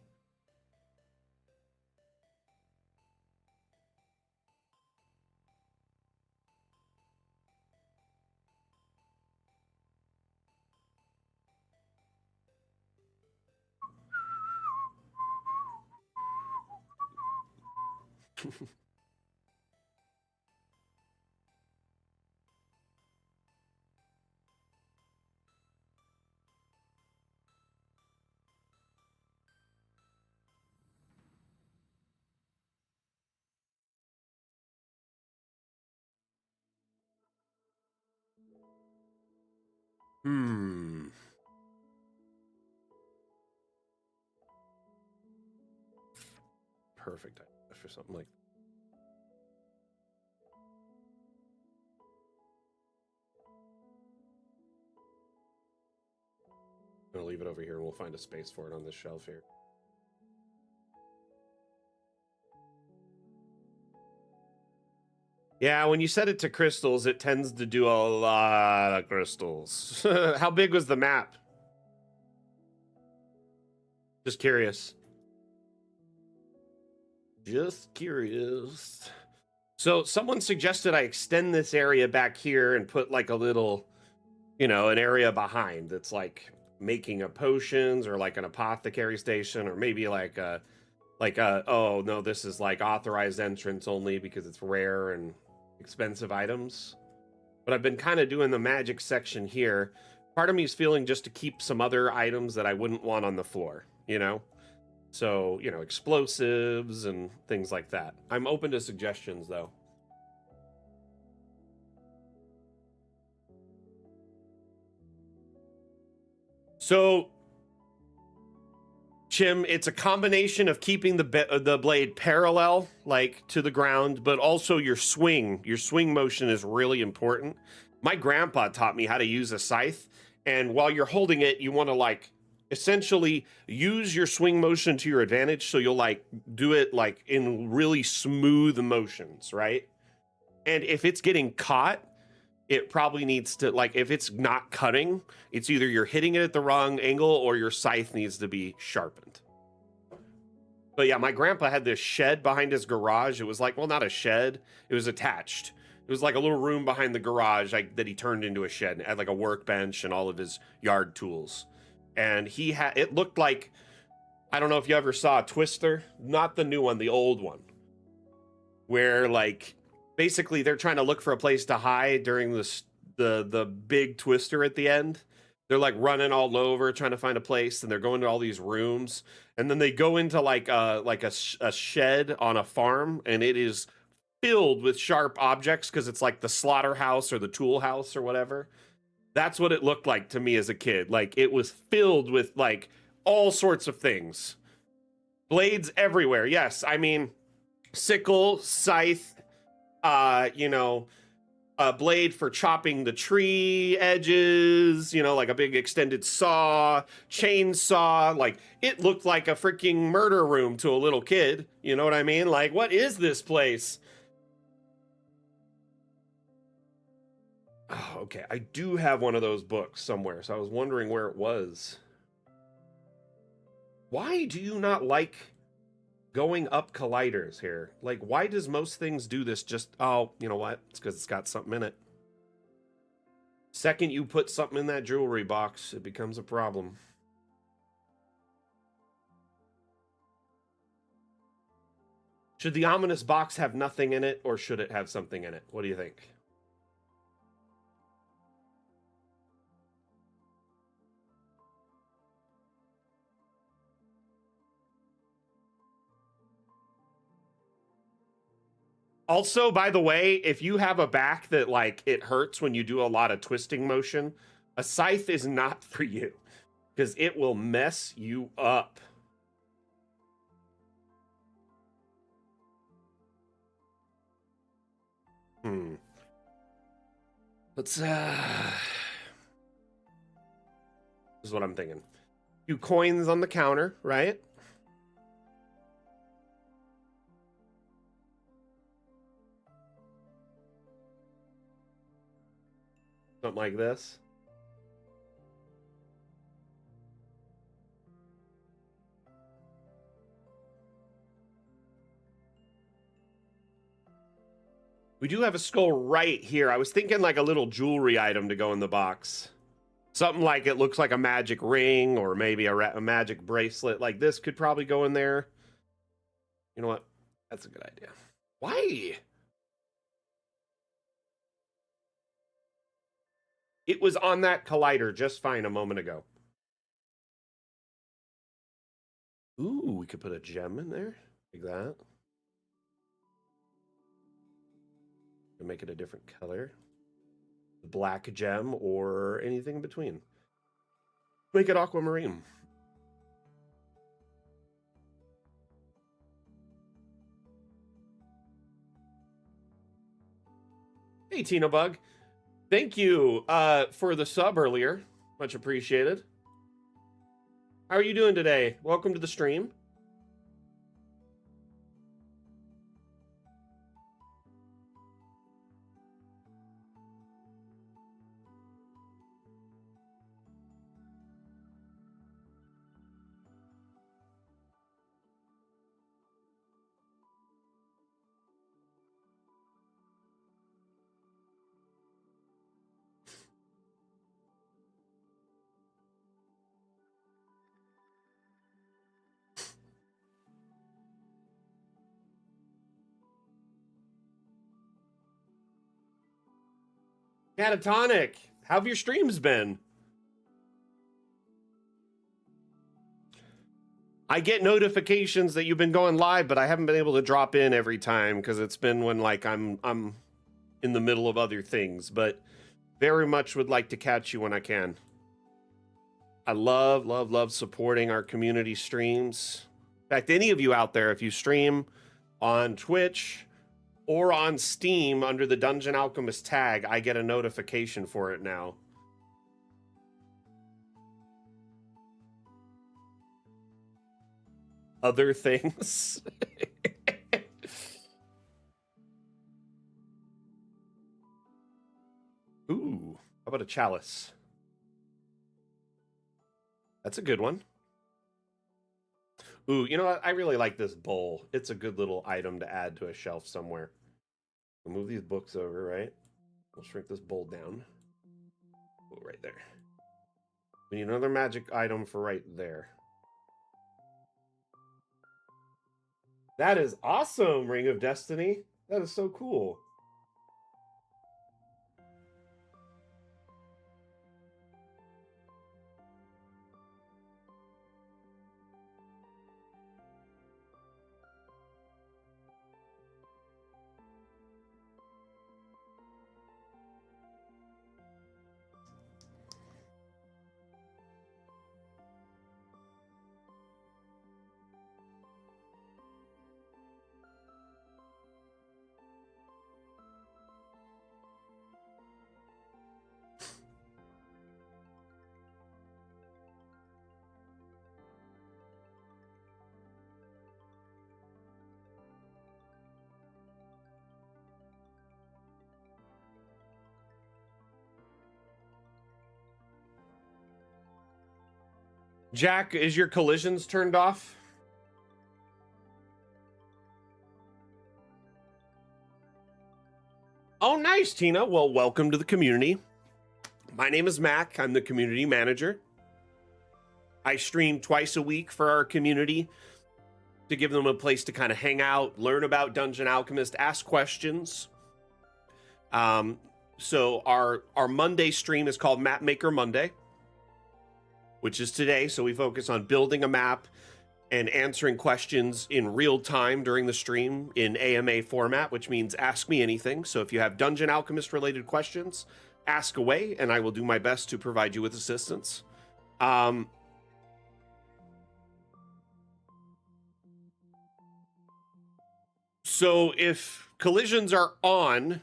Perfect for something like. I'm gonna leave it over here and we'll find a space for it on this shelf here. Yeah, when you set it to crystals, it tends to do a lot of crystals. How big was the map? Just curious. Just curious. So someone suggested I extend this area back here and put like a little, an area behind that's like making of potions or like an apothecary station or maybe like a oh no, this is like authorized entrance only because it's rare and expensive items. But I've been kind of doing the magic section here. Part of me is feeling just to keep some other items that I wouldn't want on the floor, So, explosives and things like that. I'm open to suggestions though. So, Chim, it's a combination of keeping the blade parallel, like to the ground, but also your swing. Your swing motion is really important. My grandpa taught me how to use a scythe, and while you're holding it, you want to like essentially use your swing motion to your advantage. So you'll like do it like in really smooth motions, right? And if it's getting caught, it probably needs to, like, if it's not cutting, it's either you're hitting it at the wrong angle or your scythe needs to be sharpened. But yeah, my grandpa had this shed behind his garage. It was like, well, not a shed, it was attached. It was like a little room behind the garage that he turned into a shed and had like a workbench and all of his yard tools. And he had, it looked like, I don't know if you ever saw a Twister, not the new one, the old one, where like, basically they're trying to look for a place to hide during the big twister at the end. They're like running all over trying to find a place, and they're going to all these rooms, and then they go into like a shed on a farm, and it is filled with sharp objects because it's like the slaughterhouse or the tool house or whatever. That's what it looked like to me as a kid. Like it was filled with like all sorts of things, blades everywhere. Yes, I mean sickle, scythe, a blade for chopping the tree edges, like a big extended saw, chainsaw. Like it looked like a freaking murder room to a little kid. You know what I mean? Like, what is this place? Oh, okay. I do have one of those books somewhere, so I was wondering where it was. Why do you not like going up colliders here? Like, why does most things do this? Just, oh, you know what? It's because it's got something in it. Second you put something in that jewelry box, it becomes a problem. Should the ominous box have nothing in it, or should it have something in it? What do you think? Also, by the way, if you have a back that like it hurts when you do a lot of twisting motion, a scythe is not for you because it will mess you up. Let's this is what I'm thinking. Few coins on the counter, right? Something like this. We do have a skull right here. I was thinking like a little jewelry item to go in the box. Something like it looks like a magic ring or maybe a magic bracelet. Like this could probably go in there. You know what? That's a good idea. Why? It was on that collider just fine a moment ago. Ooh, we could put a gem in there like that. And make it a different color. Black gem or anything in between. Make it aquamarine. Hey, Tina Bug. Thank you for the sub earlier. Much appreciated. How are you doing today? Welcome to the stream. Catatonic, how have your streams been? I get notifications that you've been going live, but I haven't been able to drop in every time because it's been when like I'm in the middle of other things, but very much would like to catch you when I can. I love supporting our community streams. In fact, any of you out there, if you stream on Twitch or on Steam under the Dungeon Alchemist tag, I get a notification for it now. Other things. Ooh, how about a chalice? That's a good one. Ooh, you know what? I really like this bowl. It's a good little item to add to a shelf somewhere. We'll move these books over, right? We'll shrink this bowl down. Oh, right there. We need another magic item for right there. That is awesome, Ring of Destiny. That is so cool. Jack, is your collisions turned off? Oh, nice, Tina. Well, welcome to the community. My name is Mac. I'm the community manager. I stream twice a week for our community to give them a place to kind of hang out, learn about Dungeon Alchemist, ask questions. So our Monday stream is called Mapmaker Monday, which is today. So we focus on building a map, and answering questions in real time during the stream in AMA format, which means ask me anything. So if you have Dungeon Alchemist related questions, ask away, and I will do my best to provide you with assistance. So if collisions are on,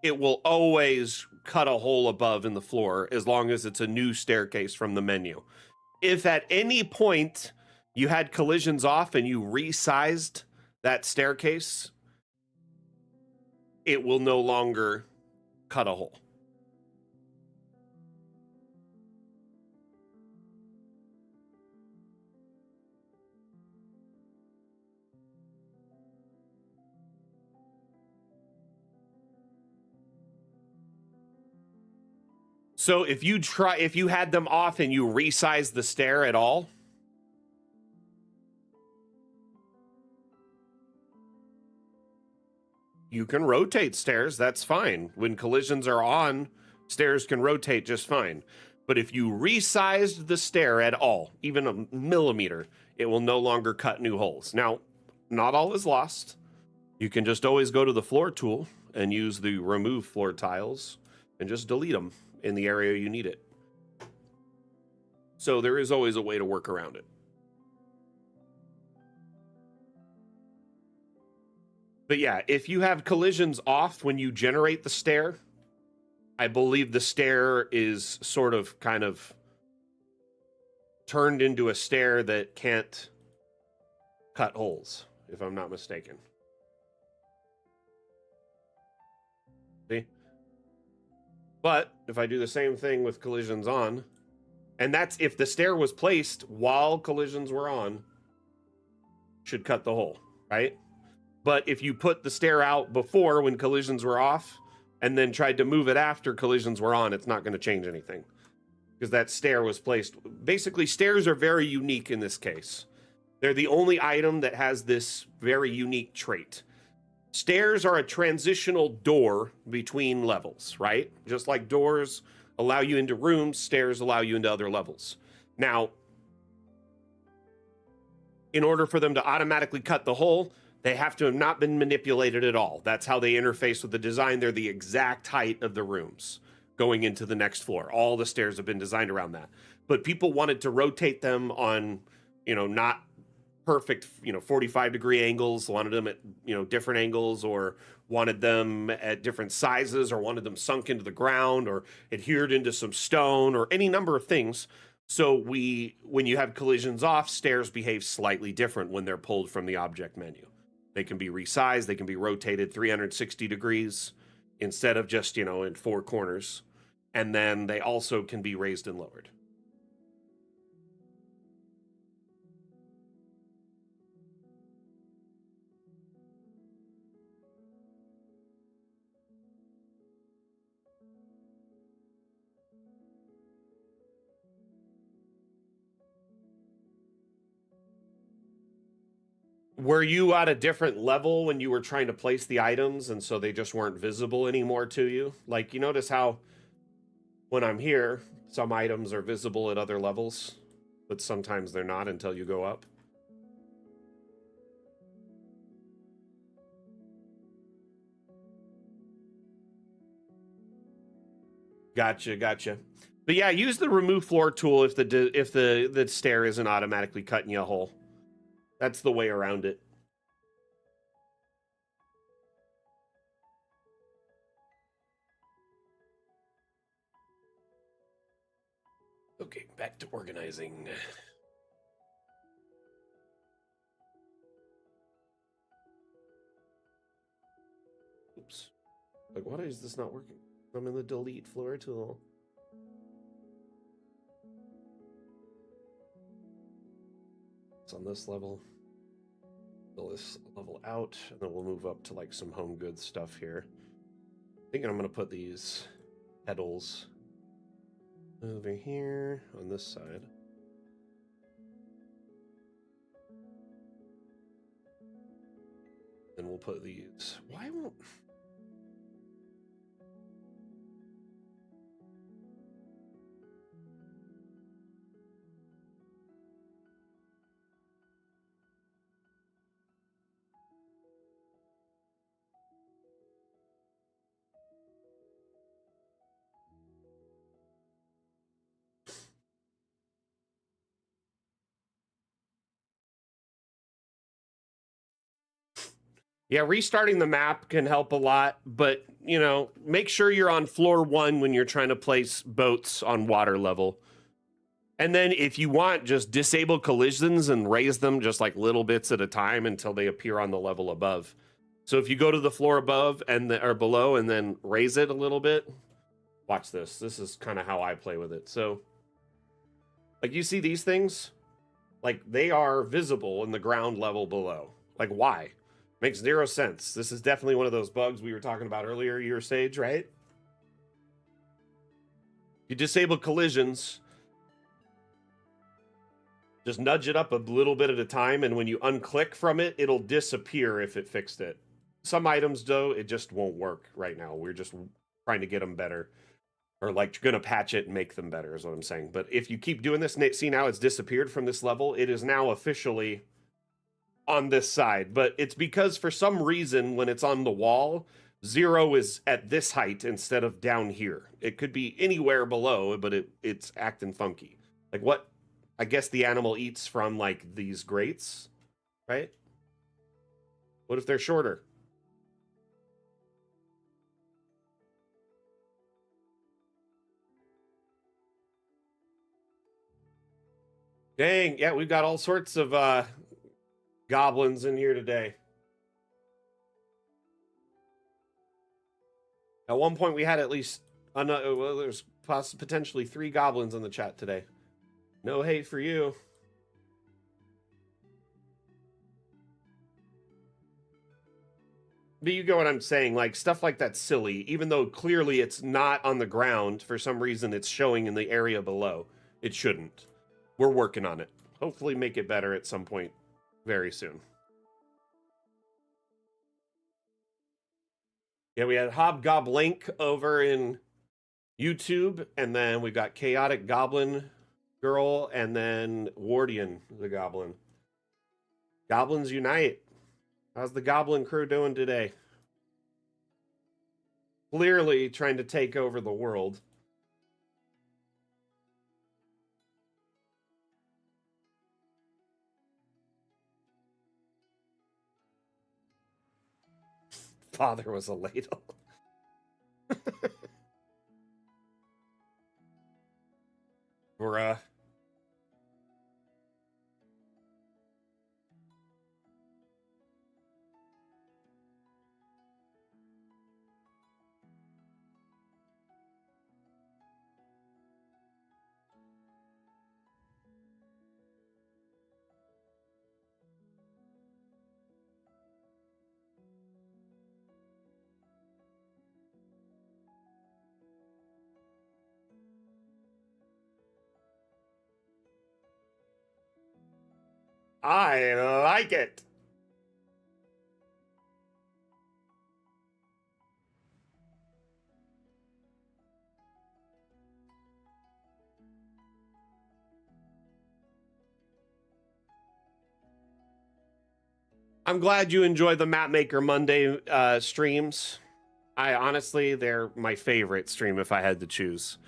it will always cut a hole above in the floor as long as it's a new staircase from the menu. If at any point you had collisions off and you resized that staircase, it will no longer cut a hole. So if you had them off and you resized the stair at all, you can rotate stairs. That's fine. When collisions are on, stairs can rotate just fine. But if you resized the stair at all, even a millimeter, it will no longer cut new holes. Now, not all is lost. You can just always go to the floor tool and use the remove floor tiles and just delete them in the area you need it. So there is always a way to work around it. But yeah, if you have collisions off when you generate the stair, I believe the stair is sort of kind of turned into a stair that can't cut holes, if I'm not mistaken. See? But if I do the same thing with collisions on, and that's if the stair was placed while collisions were on, should cut the hole, right? But if you put the stair out before when collisions were off and then tried to move it after collisions were on, it's not going to change anything because that stair was placed. Basically, stairs are very unique in this case. They're the only item that has this very unique trait. Stairs are a transitional door between levels, right? Just like doors allow you into rooms, stairs allow you into other levels. Now, in order for them to automatically cut the hole, they have to have not been manipulated at all. That's how they interface with the design. They're the exact height of the rooms going into the next floor. All the stairs have been designed around that. But people wanted to rotate them on, not perfect, 45-degree angles, wanted them at, different angles, or wanted them at different sizes, or wanted them sunk into the ground, or adhered into some stone, or any number of things. So when you have collisions off, stairs behave slightly different when they're pulled from the object menu. They can be resized, they can be rotated 360 degrees instead of just, in four corners. And then they also can be raised and lowered. Were you at a different level when you were trying to place the items and so they just weren't visible anymore to you? Like, you notice how when I'm here, some items are visible at other levels, but sometimes they're not until you go up? Gotcha. But yeah, use the remove floor tool if the stair isn't automatically cutting you a hole. That's the way around it. Okay, back to organizing. Oops. Like, why is this not working? I'm in the delete floor tool. It's on this level. Fill this level out, and then we'll move up to like some home goods stuff here. Thinking I'm gonna put these pedals over here on this side. Then we'll put these. Why won't... Yeah, restarting the map can help a lot, but you know, make sure you're on floor 1 when you're trying to place boats on water level. And then if you want, just disable collisions and raise them just like little bits at a time until they appear on the level above. So if you go to the floor above and or below and then raise it a little bit, watch this. This is kind of how I play with it. So like you see these things, like they are visible in the ground level below. Like why? Makes zero sense. This is definitely one of those bugs we were talking about earlier, your Sage, right? You disable collisions, just nudge it up a little bit at a time, and when you unclick from it, it'll disappear if it fixed it. Some items, though, it just won't work right now. We're just trying to get them better. Or, like, gonna patch it and make them better is what I'm saying. But if you keep doing this, see now it's disappeared from this level. It is now officially on this side. But it's because for some reason, when it's on the wall, 0 is at this height instead of down here. It could be anywhere below, but it's acting funky. Like, what? I guess the animal eats from, like, these grates, right? What if they're shorter? Dang, yeah, we've got all sorts of goblins in here today. At one point, we had at least, well, there's potentially 3 goblins in the chat today. No hate for you. But you get what I'm saying, like, stuff like that's silly, even though clearly it's not on the ground. For some reason, it's showing in the area below. It shouldn't. We're working on it. Hopefully make it better at some point very soon. Yeah, we had Hobgoblink over in YouTube, and then we got Chaotic Goblin Girl, and then Wardian the Goblin. Goblins unite. How's the Goblin crew doing today? Clearly trying to take over the world. Father was a ladle. Bruh. I like it. I'm glad you enjoy the Mapmaker Monday streams. I honestly, they're my favorite stream if I had to choose.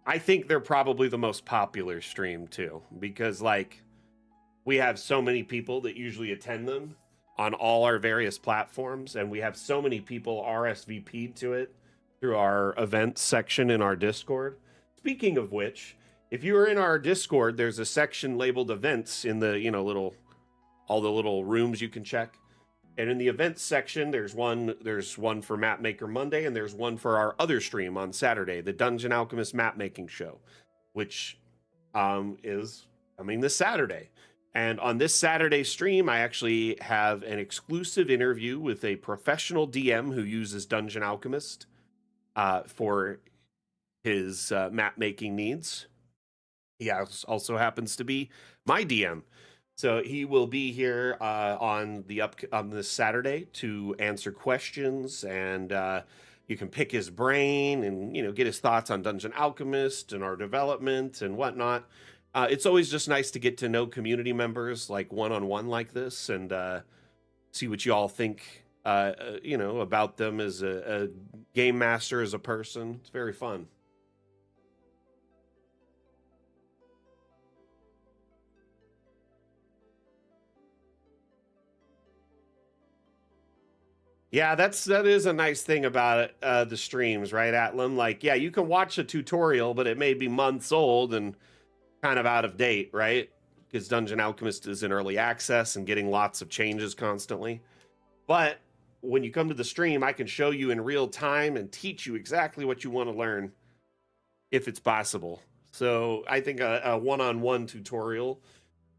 I think they're probably the most popular stream too, because like we have so many people that usually attend them on all our various platforms, and we have so many people RSVP'd to it through our events section in our Discord. Speaking of which, if you are in our Discord, there's a section labeled events in the, you know, all the little rooms you can check. And in the events section, there's one for Mapmaker Monday, and there's one for our other stream on Saturday, the Dungeon Alchemist Mapmaking Show, which is coming this Saturday. And on this Saturday stream, I actually have an exclusive interview with a professional DM who uses Dungeon Alchemist for his map making needs. He also happens to be my DM. So he will be here on this Saturday to answer questions, and you can pick his brain and, you know, get his thoughts on Dungeon Alchemist and our development and whatnot. It's always just nice to get to know community members like one-on-one like this, and see what you all think, you know, about them as a game master, as a person. It's very fun. Yeah, that is a nice thing about it, the streams, right, Atlam? Like, yeah, you can watch a tutorial, but it may be months old and kind of out of date, right? Because Dungeon Alchemist is in early access and getting lots of changes constantly. But when you come to the stream, I can show you in real time and teach you exactly what you want to learn if it's possible. So I think a one-on-one tutorial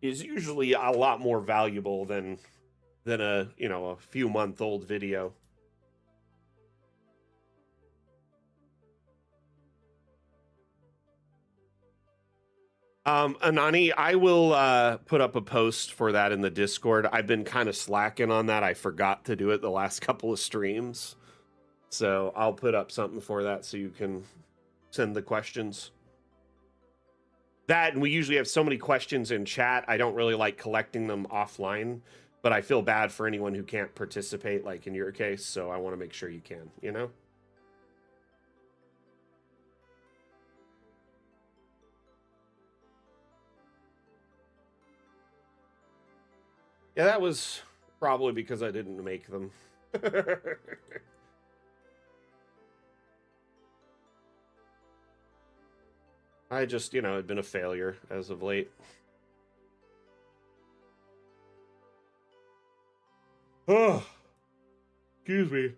is usually a lot more valuable than a a few month old video. Anani, I will put up a post for that in the Discord. I've been kind of slacking on that. I forgot to do it the last couple of streams. So I'll put up something for that so you can send the questions. That, and we usually have so many questions in chat. I don't really like collecting them offline, but I feel bad for anyone who can't participate, like in your case. So I want to make sure you can, you know? Yeah, that was probably because I didn't make them. I just, had been a failure as of late. Oh, excuse me.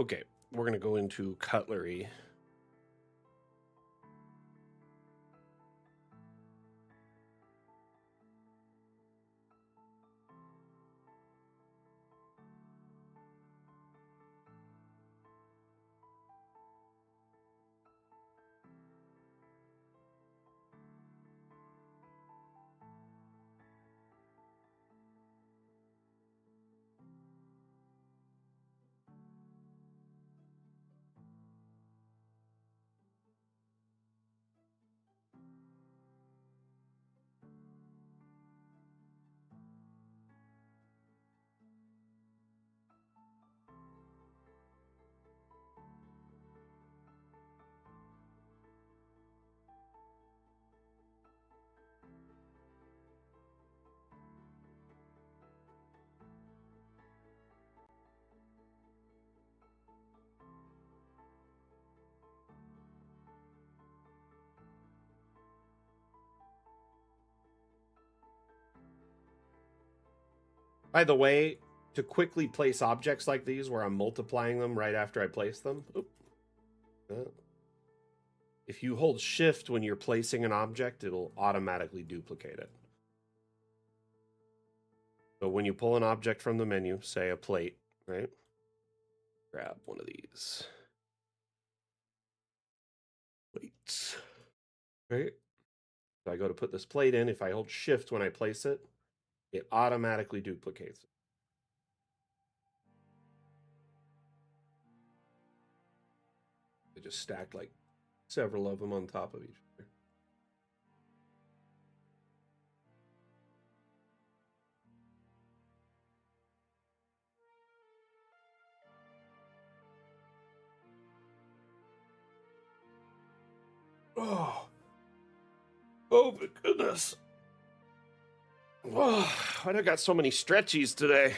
Okay, we're gonna go into cutlery. By the way, to quickly place objects like these where I'm multiplying them right after I place them, if you hold shift when you're placing an object, it'll automatically duplicate it. So when you pull an object from the menu, say a plate, right? Grab one of these plates, right? So I go to put this plate in. If I hold shift when I place it, it automatically duplicates it. I just stacked like several of them on top of each other. Oh my goodness. Oh, why do I got so many stretchies today?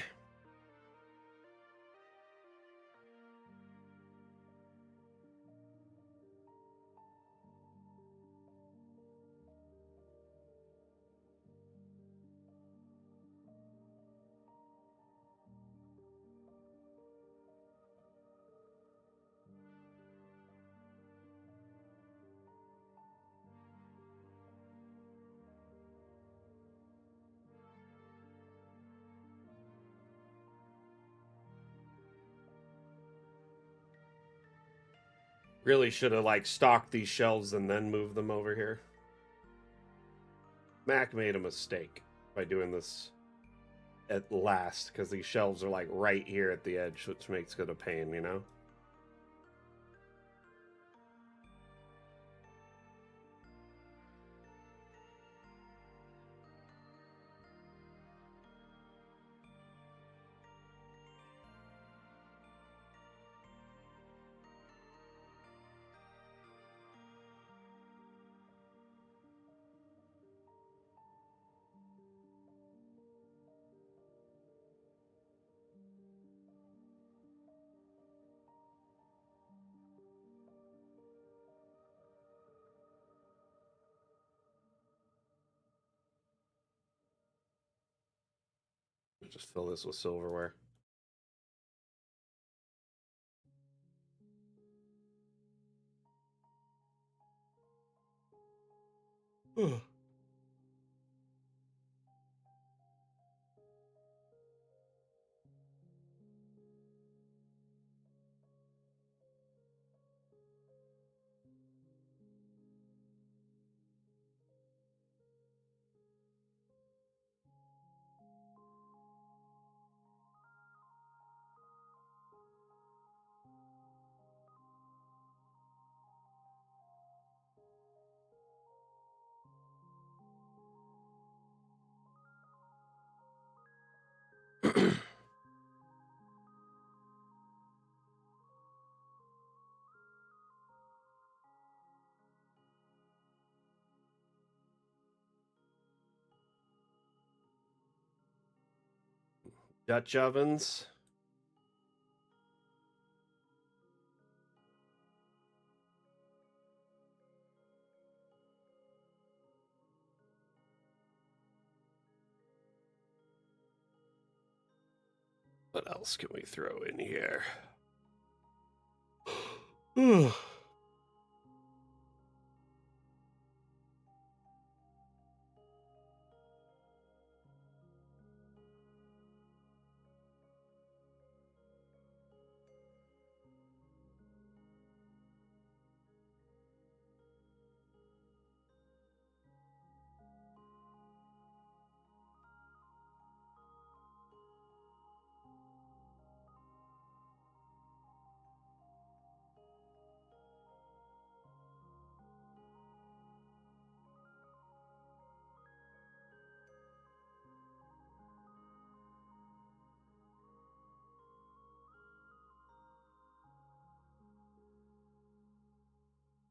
Really should have like stocked these shelves and then moved them over here. Mac made a mistake by doing this at last, because these shelves are like right here at the edge, which makes it a pain, you know? Just fill this with silverware. Dutch ovens. What else can we throw in here?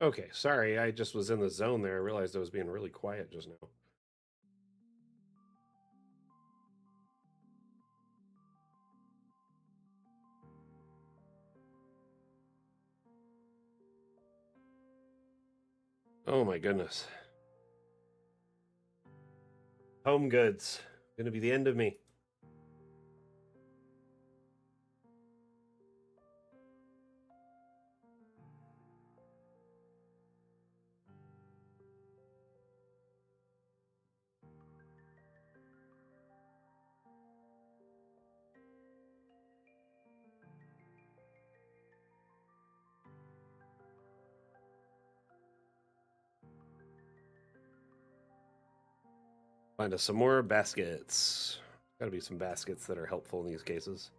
Okay, sorry, I just was in the zone there. I realized I was being really quiet just now. Oh my goodness. Home goods. Gonna be the end of me. Find us some more baskets. Gotta be some baskets that are helpful in these cases.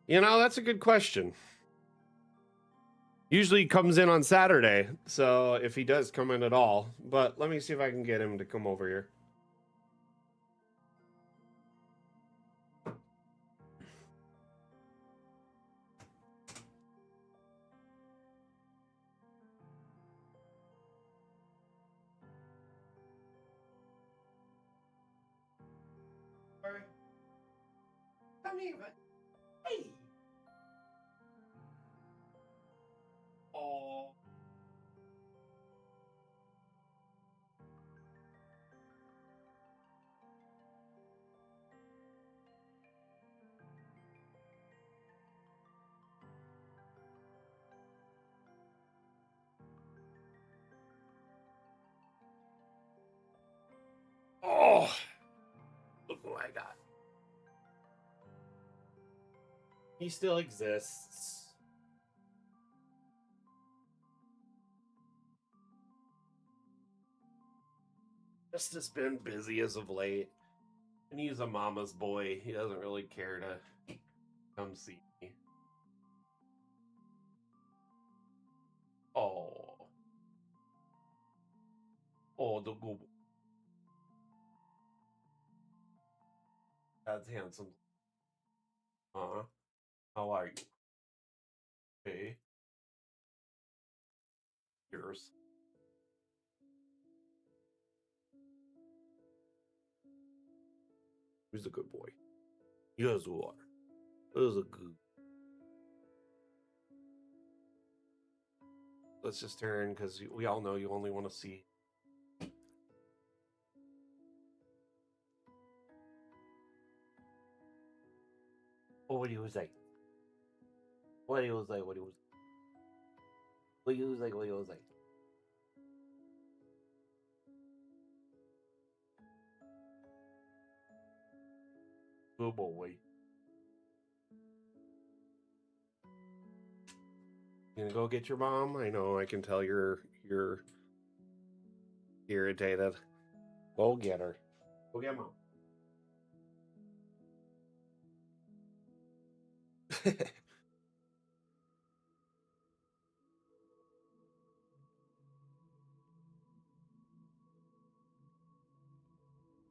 You know, that's a good question. Usually he comes in on Saturday, so if he does come in at all. But let me see if I can get him to come over here. Come here, hey. Oh. Oh. He still exists. Just has been busy as of late. And he's a mama's boy. He doesn't really care to come see me. Oh. Oh, the good. That's handsome. Uh-huh. How are you? Hey. Yours. He's a good boy. Yes, you are. He's a good. Let's just turn, because we all know you only want to see. Oh, what do you say? What do you say? What do you say? What do you say? What do you say? Good boy. You gonna go get your mom? I know. I can tell you're irritated. Go get her. Go get mom.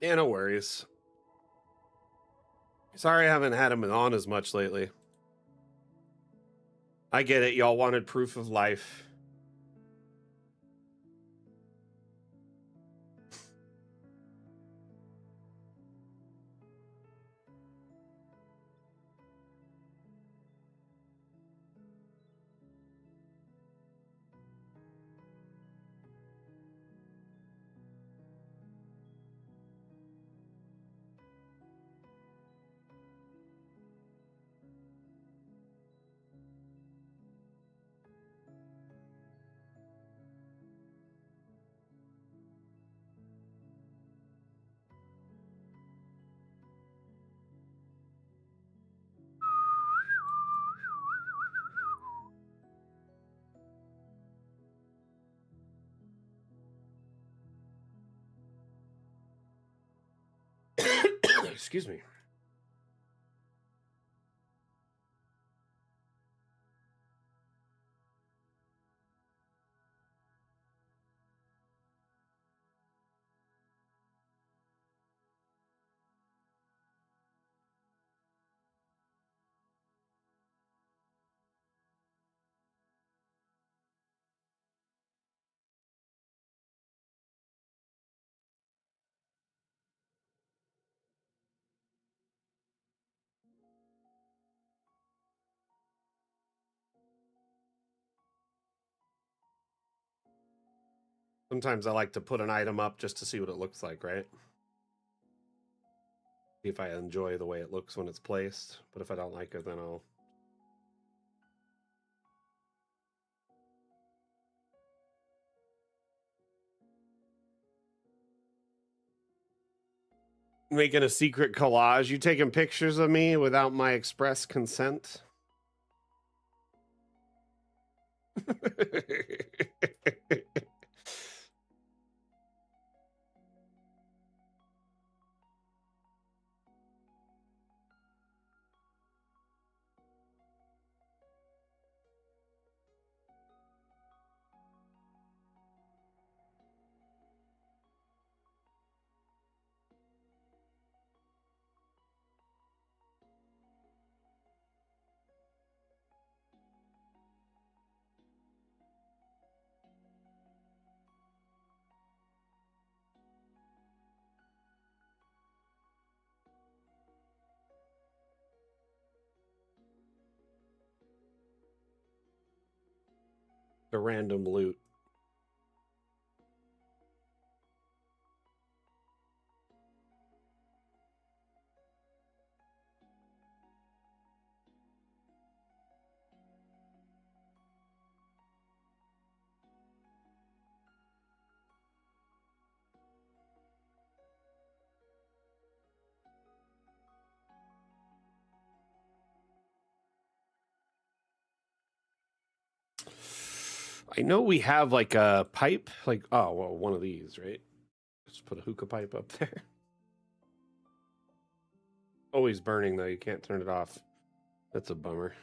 Yeah, no worries. Sorry I haven't had him on as much lately. I get it. Y'all wanted proof of life. Excuse me. Sometimes I like to put an item up just to see what it looks like, right? See if I enjoy the way it looks when it's placed. But if I don't like it, then I'll... Making a secret collage. You taking pictures of me without my express consent? The random loot. I know we have like a pipe, like, oh, well, one of these, right? Just put a hookah pipe up there. Always burning though, you can't turn it off. That's a bummer.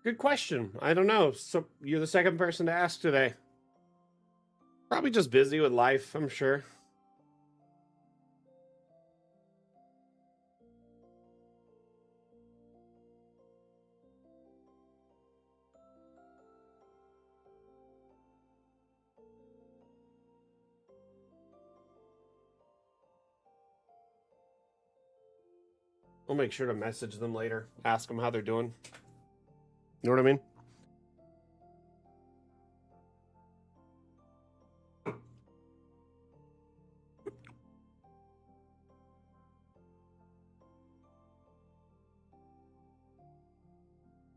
Good question. I don't know. So you're the second person to ask today. Probably just busy with life, I'm sure. I'll make sure to message them later, ask them how they're doing. You know what I mean?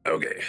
Okay.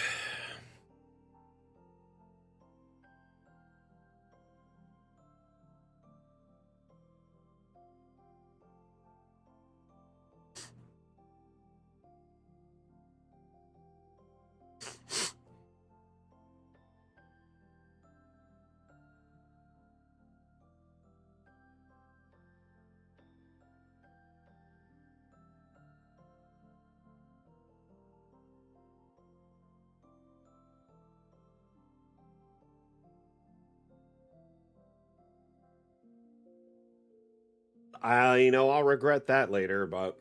I'll regret that later, but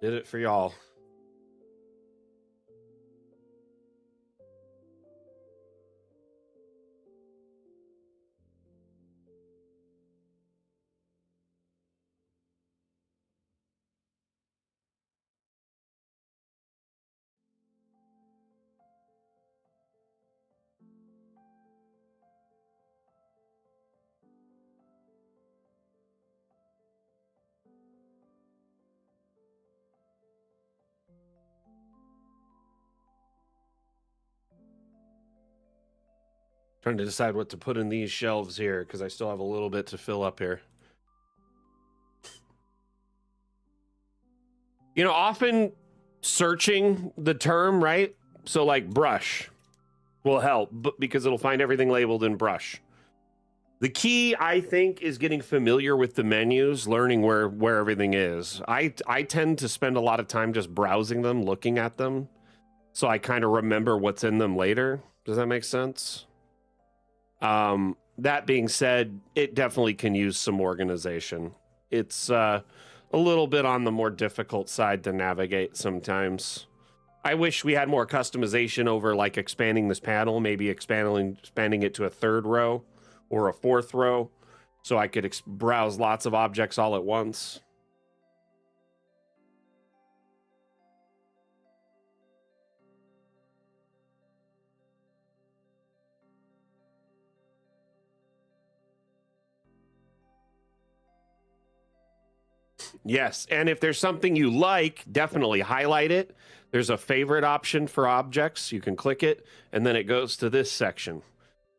did it for y'all. Trying to decide what to put in these shelves here because I still have a little bit to fill up here. Often searching the term, right? So like brush will help because it'll find everything labeled in brush. The key, I think, is getting familiar with the menus, learning where everything is. I tend to spend a lot of time just browsing them, looking at them, so I kind of remember what's in them later. Does that make sense? That being said, it definitely can use some organization. It's a little bit on the more difficult side to navigate sometimes. I wish we had more customization over like expanding this panel, maybe expanding it to a third row or a fourth row, so I could browse lots of objects all at once. Yes, and if there's something you like, definitely highlight it. There's a favorite option for objects. You can click it, and then it goes to this section.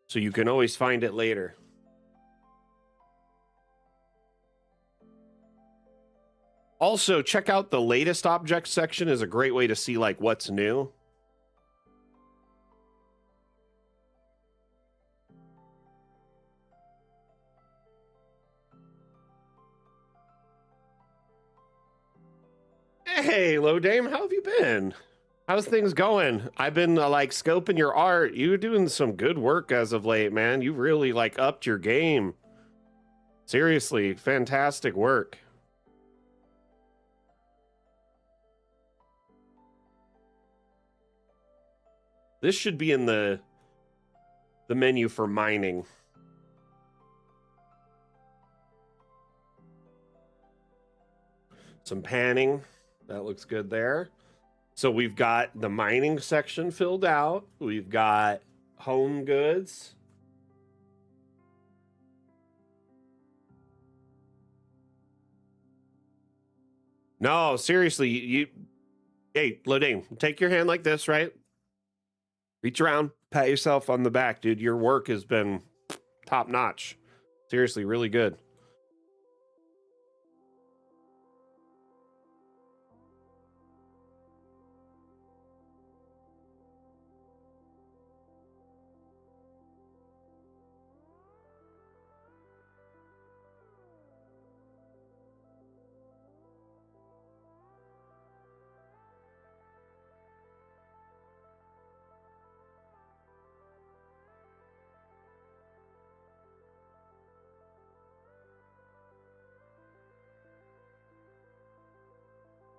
So you can always find it later. Also, check out the latest object section is a great way to see like what's new. Hey, Low Dame, how have you been? How's things going? I've been like scoping your art. You're doing some good work as of late, man. You really like upped your game. Seriously, fantastic work. This should be in the menu for mining. Some panning. That looks good there. So we've got the mining section filled out. We've got home goods. No, seriously, hey, Lodane, take your hand like this, right? Reach around, pat yourself on the back, dude. Your work has been top notch. Seriously, really good.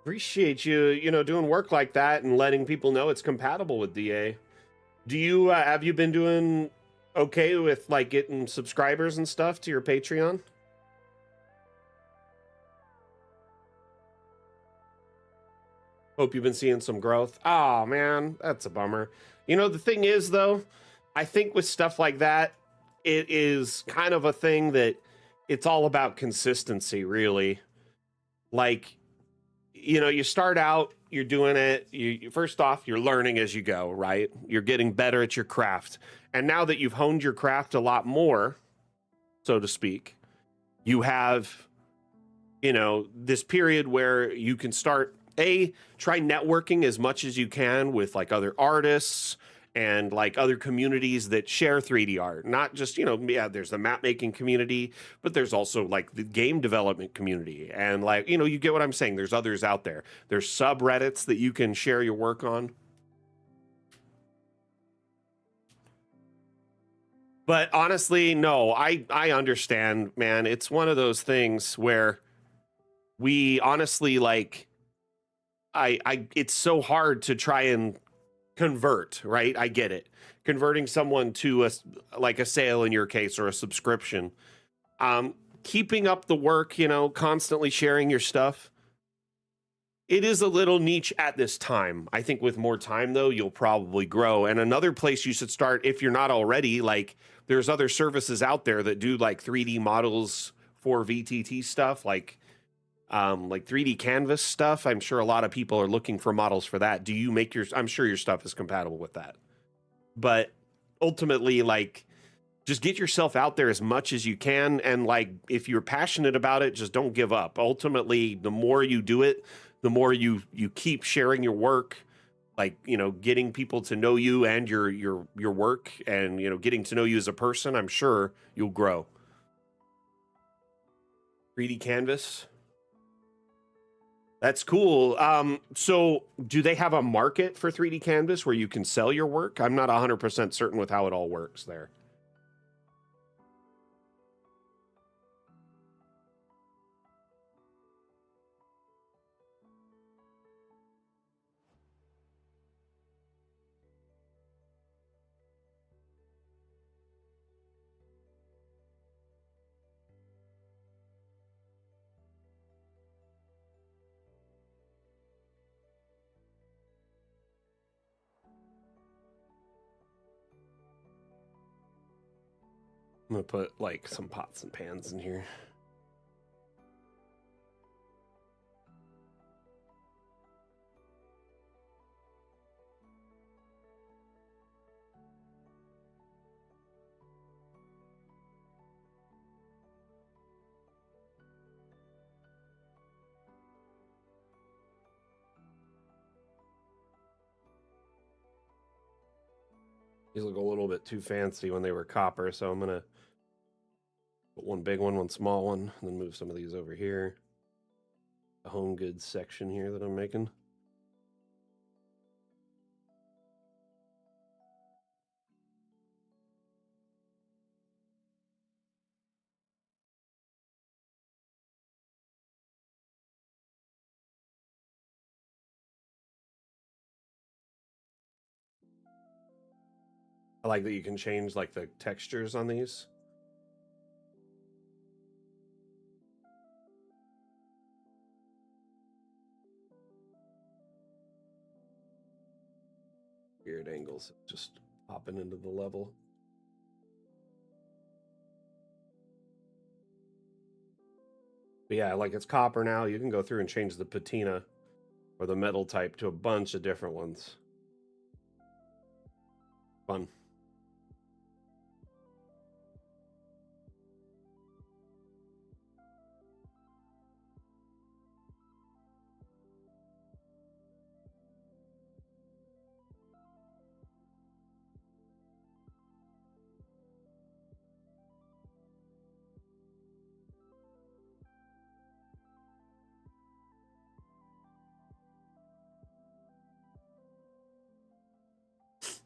Appreciate you, doing work like that and letting people know it's compatible with DA. Do you have you been doing okay with like getting subscribers and stuff to your Patreon? Hope you've been seeing some growth. Oh man, that's a bummer. The thing is though, I think with stuff like that, it is kind of a thing that it's all about consistency, really. Like, you start out, you're doing it. First off, you're learning as you go, right? You're getting better at your craft. And now that you've honed your craft a lot more, so to speak, you have, this period where you can start try networking as much as you can with like other artists and like other communities that share 3D art. Not just, there's the map making community, but there's also like the game development community. And like, you get what I'm saying. There's others out there. There's subreddits that you can share your work on. But honestly, no, I understand, man. It's one of those things where we honestly like it's so hard to try and convert, right? I get it. Converting someone to a sale in your case or a subscription. Keeping up the work, constantly sharing your stuff. It is a little niche at this time. I think with more time though, you'll probably grow. And another place you should start if you're not already, like there's other services out there that do like 3D models for VTT stuff, like 3D canvas stuff. I'm sure a lot of people are looking for models for that. Do you make I'm sure your stuff is compatible with that. But ultimately, like, just get yourself out there as much as you can. And like, if you're passionate about it, just don't give up. Ultimately, the more you do it, the more you keep sharing your work, like, getting people to know you and your work and, getting to know you as a person, I'm sure you'll grow. 3D canvas. That's cool. So do they have a market for 3D canvas where you can sell your work? I'm not 100% certain with how it all works there. I'm gonna put like some pots and pans in here. These look a little bit too fancy when they were copper, so I'm gonna put one big one small one, and then move some of these over here. The home goods section here that I'm making. I like that you can change like the textures on these. Weird angles, just popping into the level. But yeah, like it's copper now. You can go through and change the patina or the metal type to a bunch of different ones. Fun.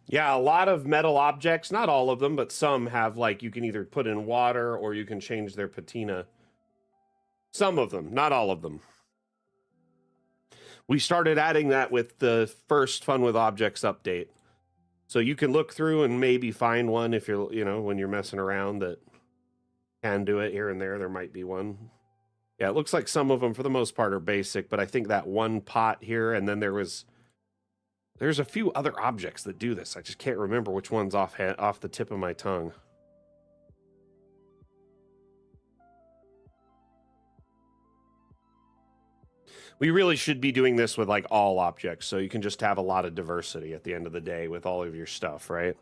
Yeah, a lot of metal objects, not all of them, but some have like you can either put in water or you can change their patina. Some of them, not all of them. We started adding that with the first Fun with Objects update. So you can look through and maybe find one if you're, when you're messing around that can do it here and there. There might be one. Yeah, it looks like some of them for the most part are basic, but I think that one pot here, and then there's a few other objects that do this. I just can't remember which one's off the tip of my tongue. We really should be doing this with like all objects, so you can just have a lot of diversity at the end of the day with all of your stuff, right?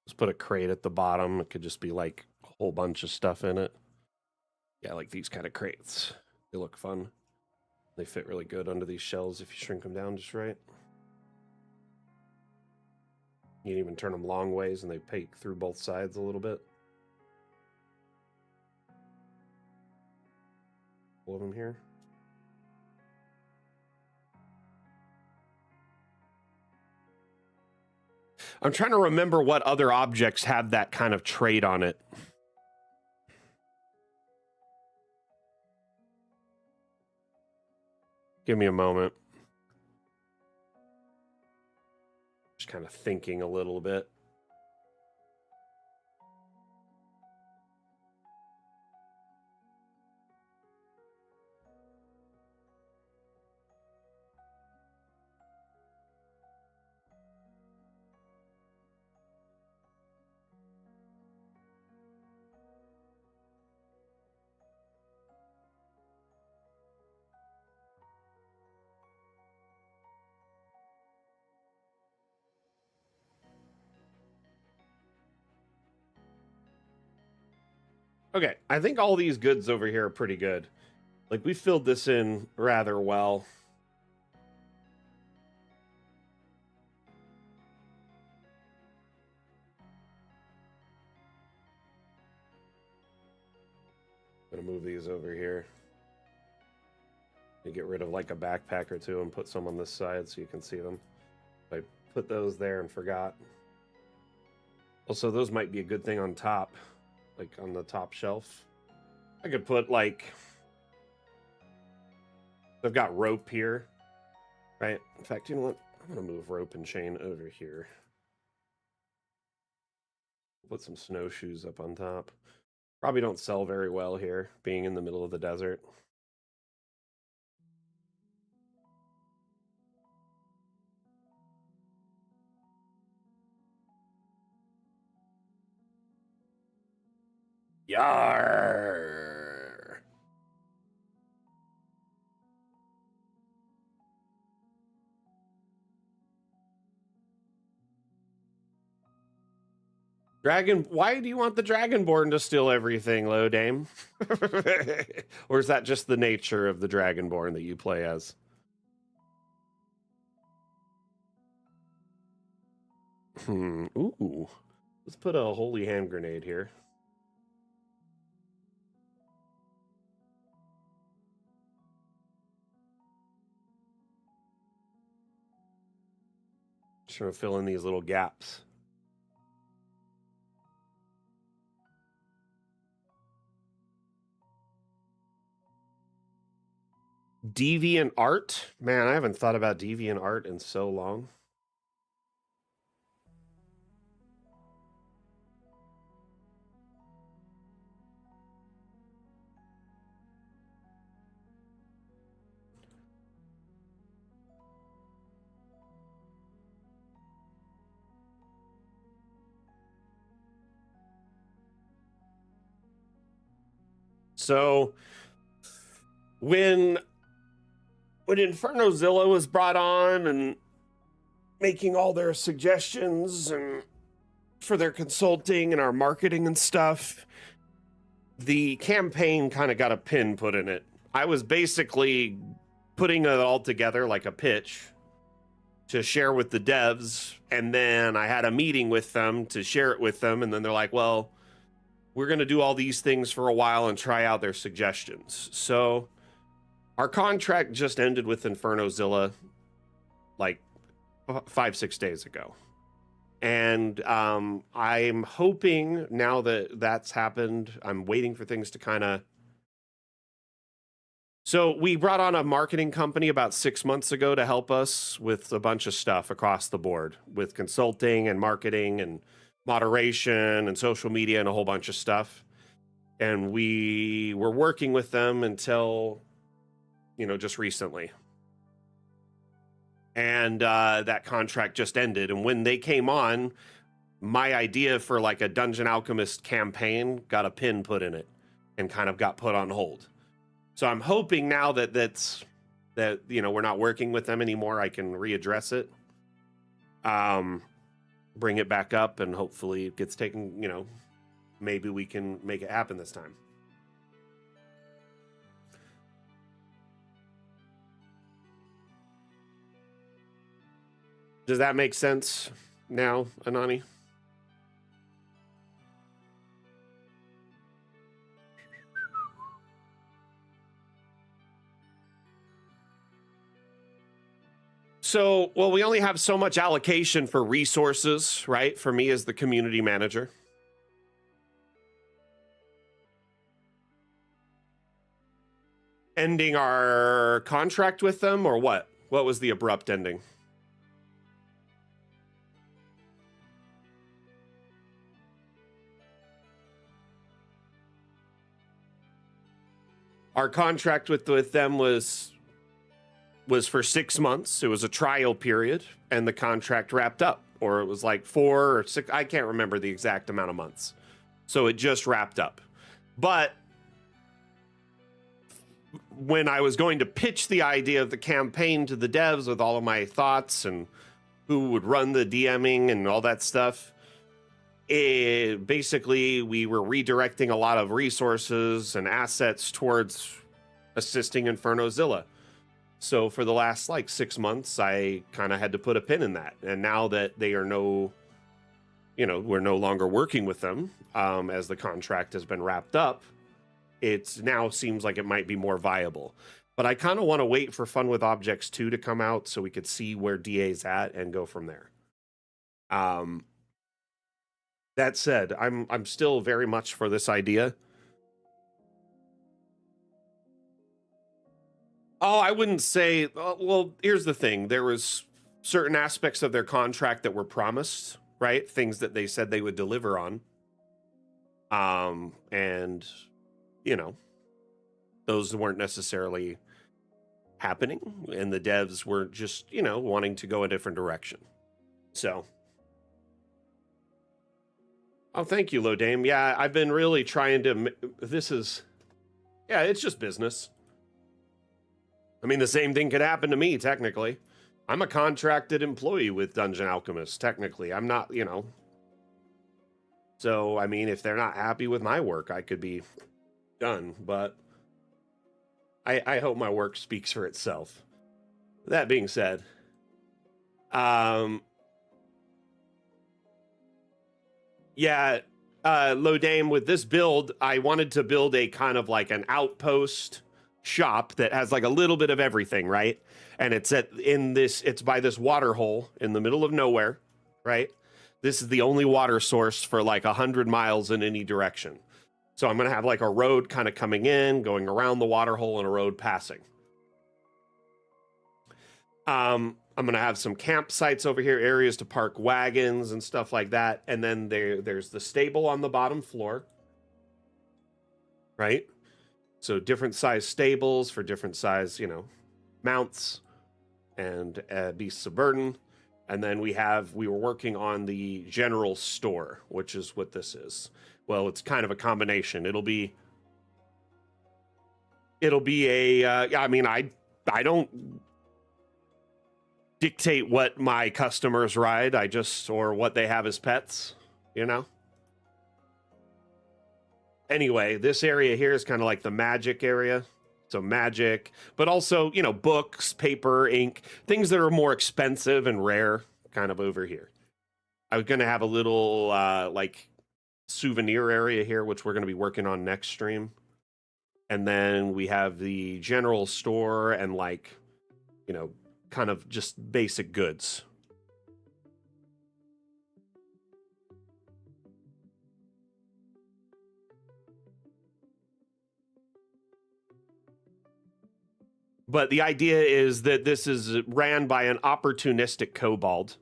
Let's put a crate at the bottom. It could just be like a whole bunch of stuff in it. Yeah, like these kind of crates. They look fun. They fit really good under these shelves if you shrink them down just right. You can even turn them long ways and they peek through both sides a little bit. All of them here. I'm trying to remember what other objects have that kind of trait on it. Give me a moment. Just kind of thinking a little bit. Okay, I think all these goods over here are pretty good. Like, we filled this in rather well. I'm gonna move these over here. And get rid of like a backpack or two and put some on this side so you can see them. I put those there and forgot. Also, those might be a good thing on top, like on the top shelf. I could put like, I've got rope here, right? In fact, you know what? I'm gonna move rope and chain over here. Put some snowshoes up on top. Probably don't sell very well here, being in the middle of the desert. Yar. Dragon, why do you want the Dragonborn to steal everything, Low Dame? Or is that just the nature of the Dragonborn that you play as? Ooh. Let's put a holy hand grenade here. Just trying to fill in these little gaps. Deviant art? Man, I haven't thought about deviant art in so long. So when Infernozilla was brought on and making all their suggestions and for their consulting and our marketing and stuff, the campaign kind of got a pin put in it. I was basically putting it all together like a pitch to share with the devs, and then I had a meeting with them to share it with them, and then they're like, well, we're going to do all these things for a while and try out their suggestions. So our contract just ended with Infernozilla like 5-6 days ago. And I'm hoping now that that's happened, I'm waiting for things to kind of... So we brought on a marketing company about 6 months ago to help us with a bunch of stuff across the board with consulting and marketing and moderation and social media and a whole bunch of stuff. And we were working with them until, just recently. And that contract just ended. And when they came on, my idea for like a Dungeon Alchemist campaign got a pin put in it and kind of got put on hold. So I'm hoping now that we're not working with them anymore, I can readdress it, bring it back up, and hopefully it gets taken, maybe we can make it happen this time. Does that make sense now, Anani? So, well, we only have so much allocation for resources, right? For me as the community manager. Ending our contract with them, or what? What was the abrupt ending? Our contract with them was for 6 months. It was a trial period, and the contract wrapped up, or it was like 4 or 6. I can't remember the exact amount of months. So it just wrapped up. But when I was going to pitch the idea of the campaign to the devs with all of my thoughts and who would run the DMing and all that stuff, basically we were redirecting a lot of resources and assets towards assisting Infernozilla. So for the last 6 months, I kind of had to put a pin in that. And now that they are we're no longer working with them, as the contract has been wrapped up, it now seems like it might be more viable. But I kind of want to wait for Fun with Objects 2 to come out so we could see where DA's at and go from there. That said, I'm still very much for this idea. Oh, I wouldn't say... Well, here's the thing. There was certain aspects of their contract that were promised, right? Things that they said they would deliver on. And, those weren't necessarily happening. And the devs were just, wanting to go a different direction. So... Oh, thank you, Lodame. Yeah, I've been really trying to... it's just business. I mean, the same thing could happen to me, technically. I'm a contracted employee with Dungeon Alchemist, technically. I'm not, So, I mean, if they're not happy with my work, I could be done. But I hope my work speaks for itself. That being said, Lodame, with this build, I wanted to build a kind of like an outpost shop that has like a little bit of everything, right? And it's by this water hole in the middle of nowhere, right? This is the only water source for like 100 miles in any direction. So I'm going to have like a road kind of coming in, going around the water hole, and a road passing. I'm gonna have some campsites over here, areas to park wagons and stuff like that. And then there's the stable on the bottom floor, right? So different size stables for different size, mounts and beasts of burden. And then we were working on the general store, which is what this is. Well, it's kind of a combination. It'll be I don't dictate what my customers ride. Or what they have as pets, Anyway, this area here is kind of like the magic area. So magic, but also, books, paper, ink, things that are more expensive and rare kind of over here. I was going to have a little like souvenir area here, which we're going to be working on next stream. And then we have the general store and kind of just basic goods. But the idea is that this is ran by an opportunistic kobold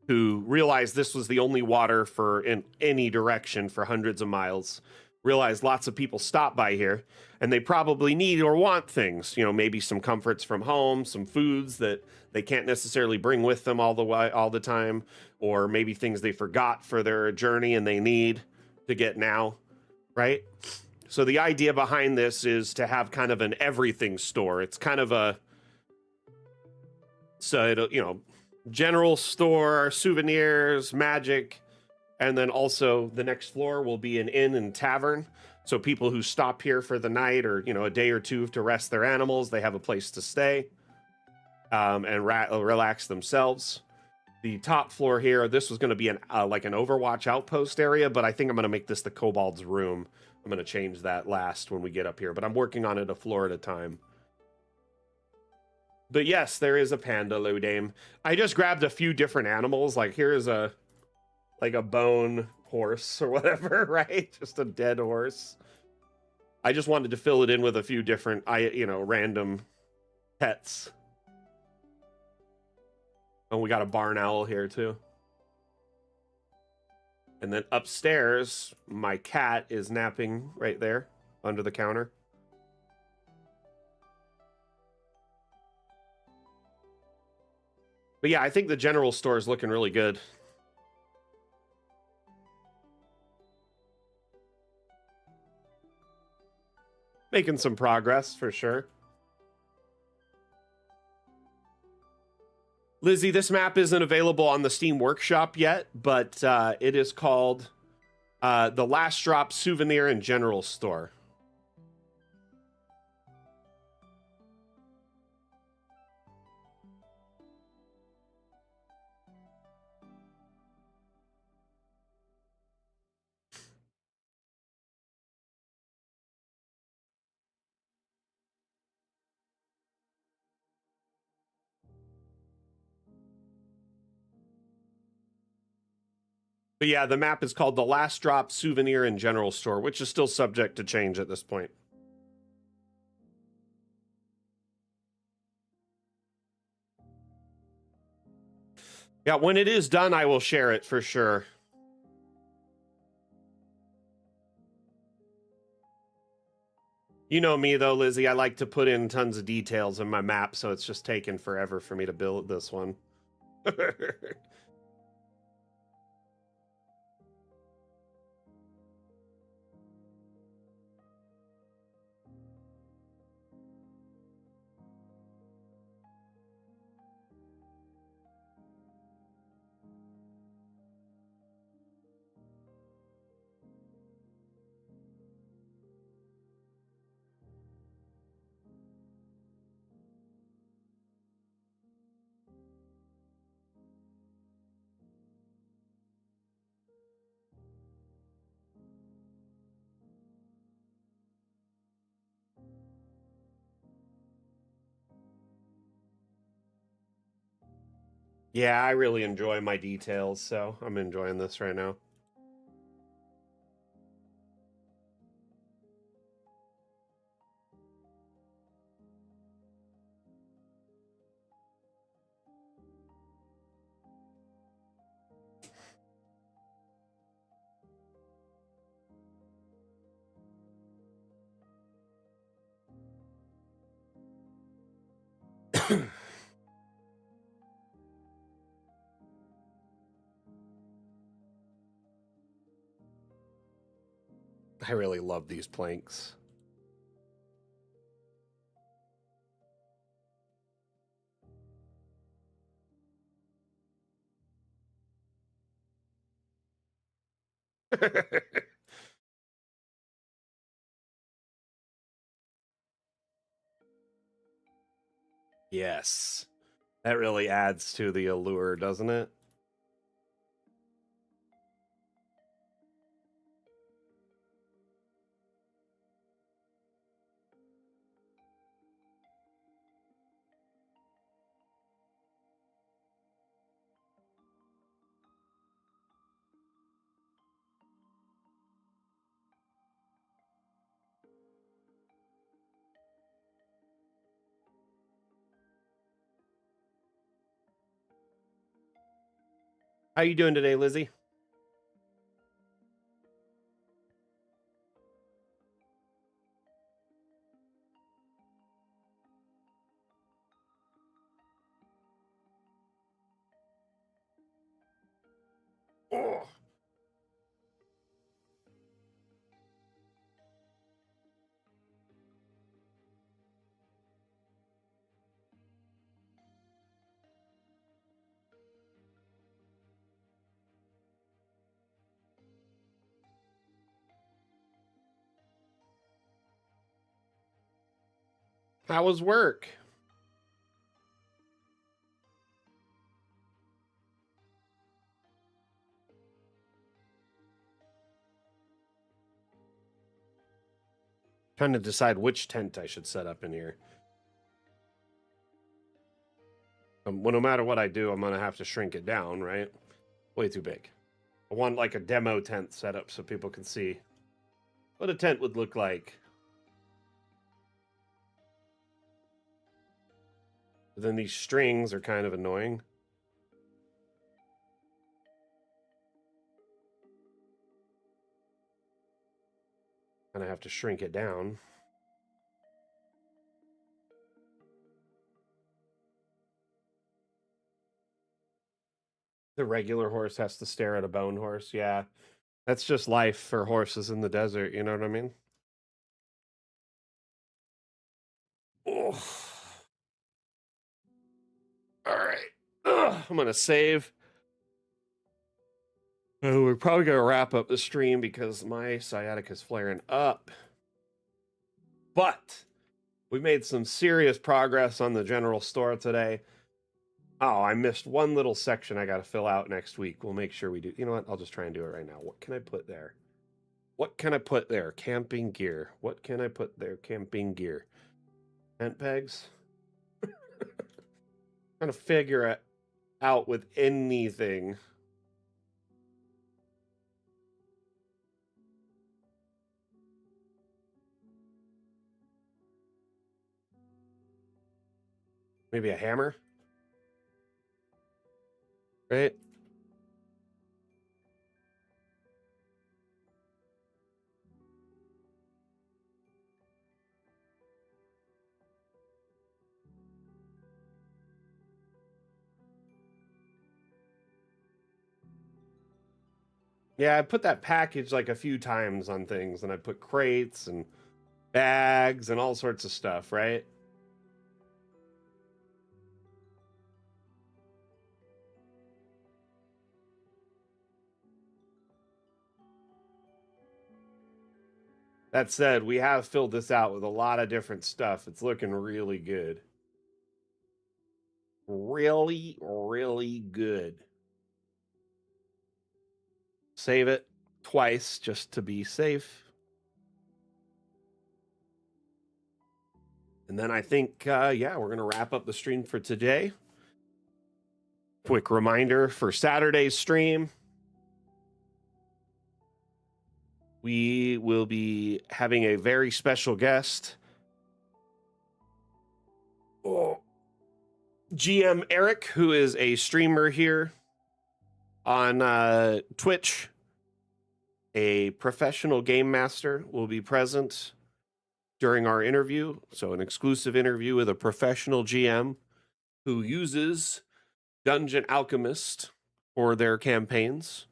who realized this was the only water in any direction for hundreds of miles. Realized lots of people stop by here and they probably need or want things, maybe some comforts from home, some foods that they can't necessarily bring with them all the time, or maybe things they forgot for their journey and they need to get now, right? So the idea behind this is to have kind of an everything store. It's kind of general store, souvenirs, magic, and then also the next floor will be an inn and tavern. So people who stop here for the night or, a day or two to rest their animals, they have a place to stay and relax themselves. The top floor here, this was going to be like an Overwatch outpost area, but I think I'm going to make this the Kobold's room. I'm going to change that last when we get up here, but I'm working on it a floor at a time. But yes, there is a panda, Lodame. I just grabbed a few different animals. Like here's a bone horse or whatever, right? Just a dead horse. I just wanted to fill it in with a few different, random pets. Oh, we got a barn owl here too. And then upstairs, my cat is napping right there under the counter. But yeah, I think the general store is looking really good. Making some progress for sure. Lizzie, this map isn't available on the Steam Workshop yet, but it is called the Last Drop Souvenir and General Store. But yeah, the map is called the Last Drop Souvenir and General Store, which is still subject to change at this point. Yeah, when it is done, I will share it for sure. You know me, though, Lizzie. I like to put in tons of details in my map, so it's just taken forever for me to build this one. Yeah, I really enjoy my details, so I'm enjoying this right now. I really love these planks. Yes. That really adds to the allure, doesn't it? How you doing today, Lizzie? Oh. How was work? Trying to decide which tent I should set up in here. Well, no matter what I do, I'm gonna have to shrink it down, right? Way too big. I want like a demo tent set up so people can see what a tent would look like. But then these strings are kind of annoying. And I have to shrink it down. The regular horse has to stare at a bone horse. Yeah. That's just life for horses in the desert. You know what I mean? Oh. All right. Ugh, I'm going to save. Oh, we're probably going to wrap up the stream because my sciatica is flaring up. But we made some serious progress on the general store today. Oh, I missed one little section I got to fill out next week. We'll make sure we do. You know what? I'll just try and do it right now. What can I put there? What can I put there? Camping gear. What can I put there? Camping gear. Tent pegs. Trying to figure it out with anything. Maybe a hammer. Right? Yeah, I put that package like a few times on things, and I put crates and bags and all sorts of stuff, right? That said, we have filled this out with a lot of different stuff. It's looking really good. Really, really good. Save it twice just to be safe. And then I think, yeah, we're going to wrap up the stream for today. Quick reminder for Saturday's stream. We will be having a very special guest. Oh. GM Eric, who is a streamer here on Twitch, a professional game master, will be present during our interview. So an exclusive interview with a professional GM who uses Dungeon Alchemist for their campaigns.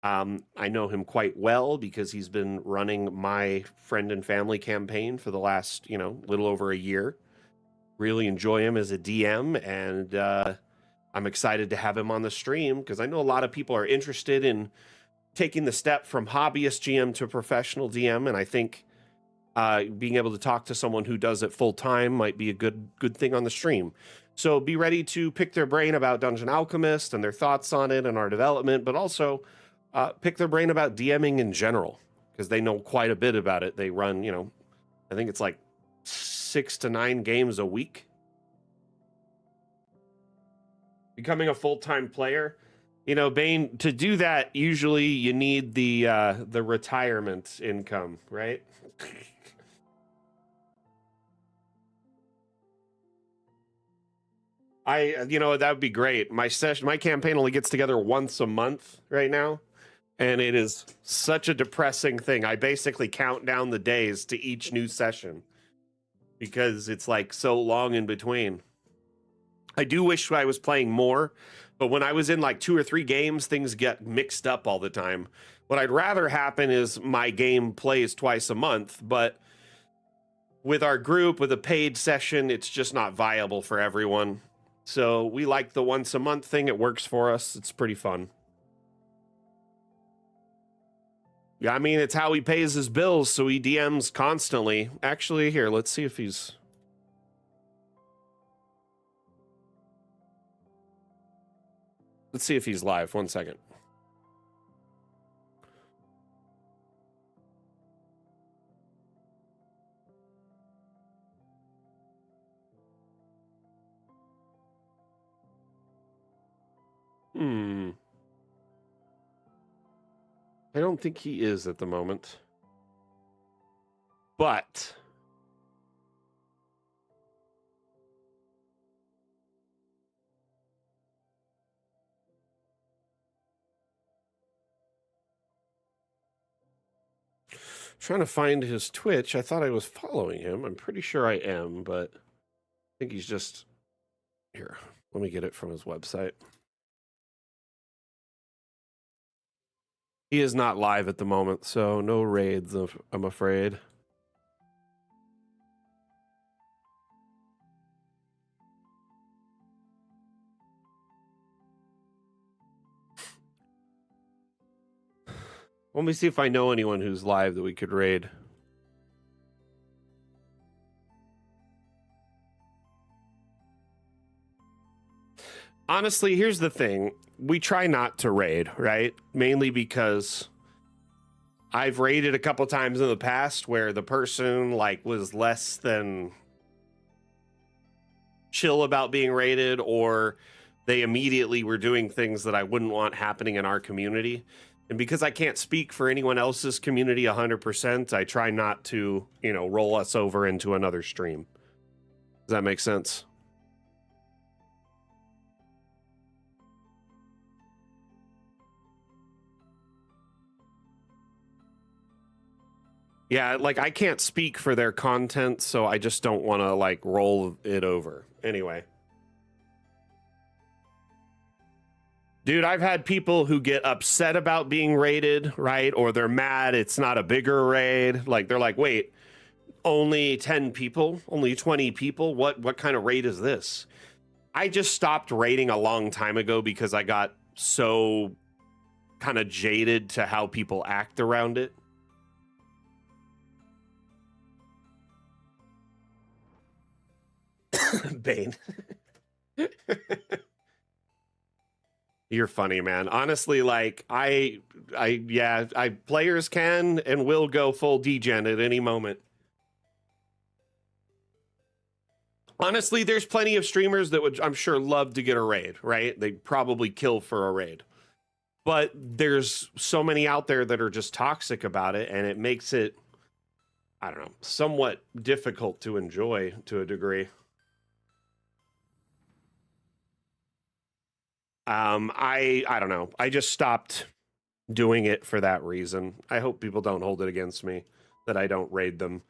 I know him quite well because he's been running my friend and family campaign for the last, little over a year. Really enjoy him as a DM, and I'm excited to have him on the stream because I know a lot of people are interested in taking the step from hobbyist GM to professional DM, and I think being able to talk to someone who does it full time might be a good thing on the stream. So be ready to pick their brain about Dungeon Alchemist and their thoughts on it and our development, but also pick their brain about DMing in general because they know quite a bit about it. They run, I think it's like 6 to 9 games a week. Becoming a full-time player, Bane, to do that, usually you need the retirement income, right? That would be great. My campaign only gets together once a month right now, and it is such a depressing thing. I basically count down the days to each new session because it's like so long in between. I do wish I was playing more, but when I was in like 2 or 3 games, things get mixed up all the time. What I'd rather happen is my game plays twice a month, but with our group, with a paid session, it's just not viable for everyone. So we like the once a month thing. It works for us. It's pretty fun. Yeah, I mean, it's how he pays his bills, so he DMs constantly. Actually, here, let's see if he's... Let's see if he's live. 1 second. I don't think he is at the moment. But trying to find his Twitch. I thought I was following him. I'm pretty sure I am, but I think he's just here. Let me get it from his website. He is not live at the moment, so no raids, I'm afraid. Let me see if I know anyone who's live that we could raid. Honestly, here's the thing. We try not to raid, right? Mainly because I've raided a couple times in the past where the person was less than chill about being raided, or they immediately were doing things that I wouldn't want happening in our community. And because I can't speak for anyone else's community 100%, I try not to, roll us over into another stream. Does that make sense? Yeah, I can't speak for their content, so I just don't want to roll it over. Anyway. Dude, I've had people who get upset about being raided, right? Or they're mad it's not a bigger raid. They're like, wait, only 10 people? Only 20 people? What kind of raid is this? I just stopped raiding a long time ago because I got so kind of jaded to how people act around it. Bane. You're funny, man. Honestly, players can and will go full degen at any moment. Honestly, there's plenty of streamers that would, I'm sure, love to get a raid, right? They'd probably kill for a raid. But there's so many out there that are just toxic about it, and it makes it, I don't know, somewhat difficult to enjoy to a degree. I don't know. I just stopped doing it for that reason. I hope people don't hold it against me that I don't raid them.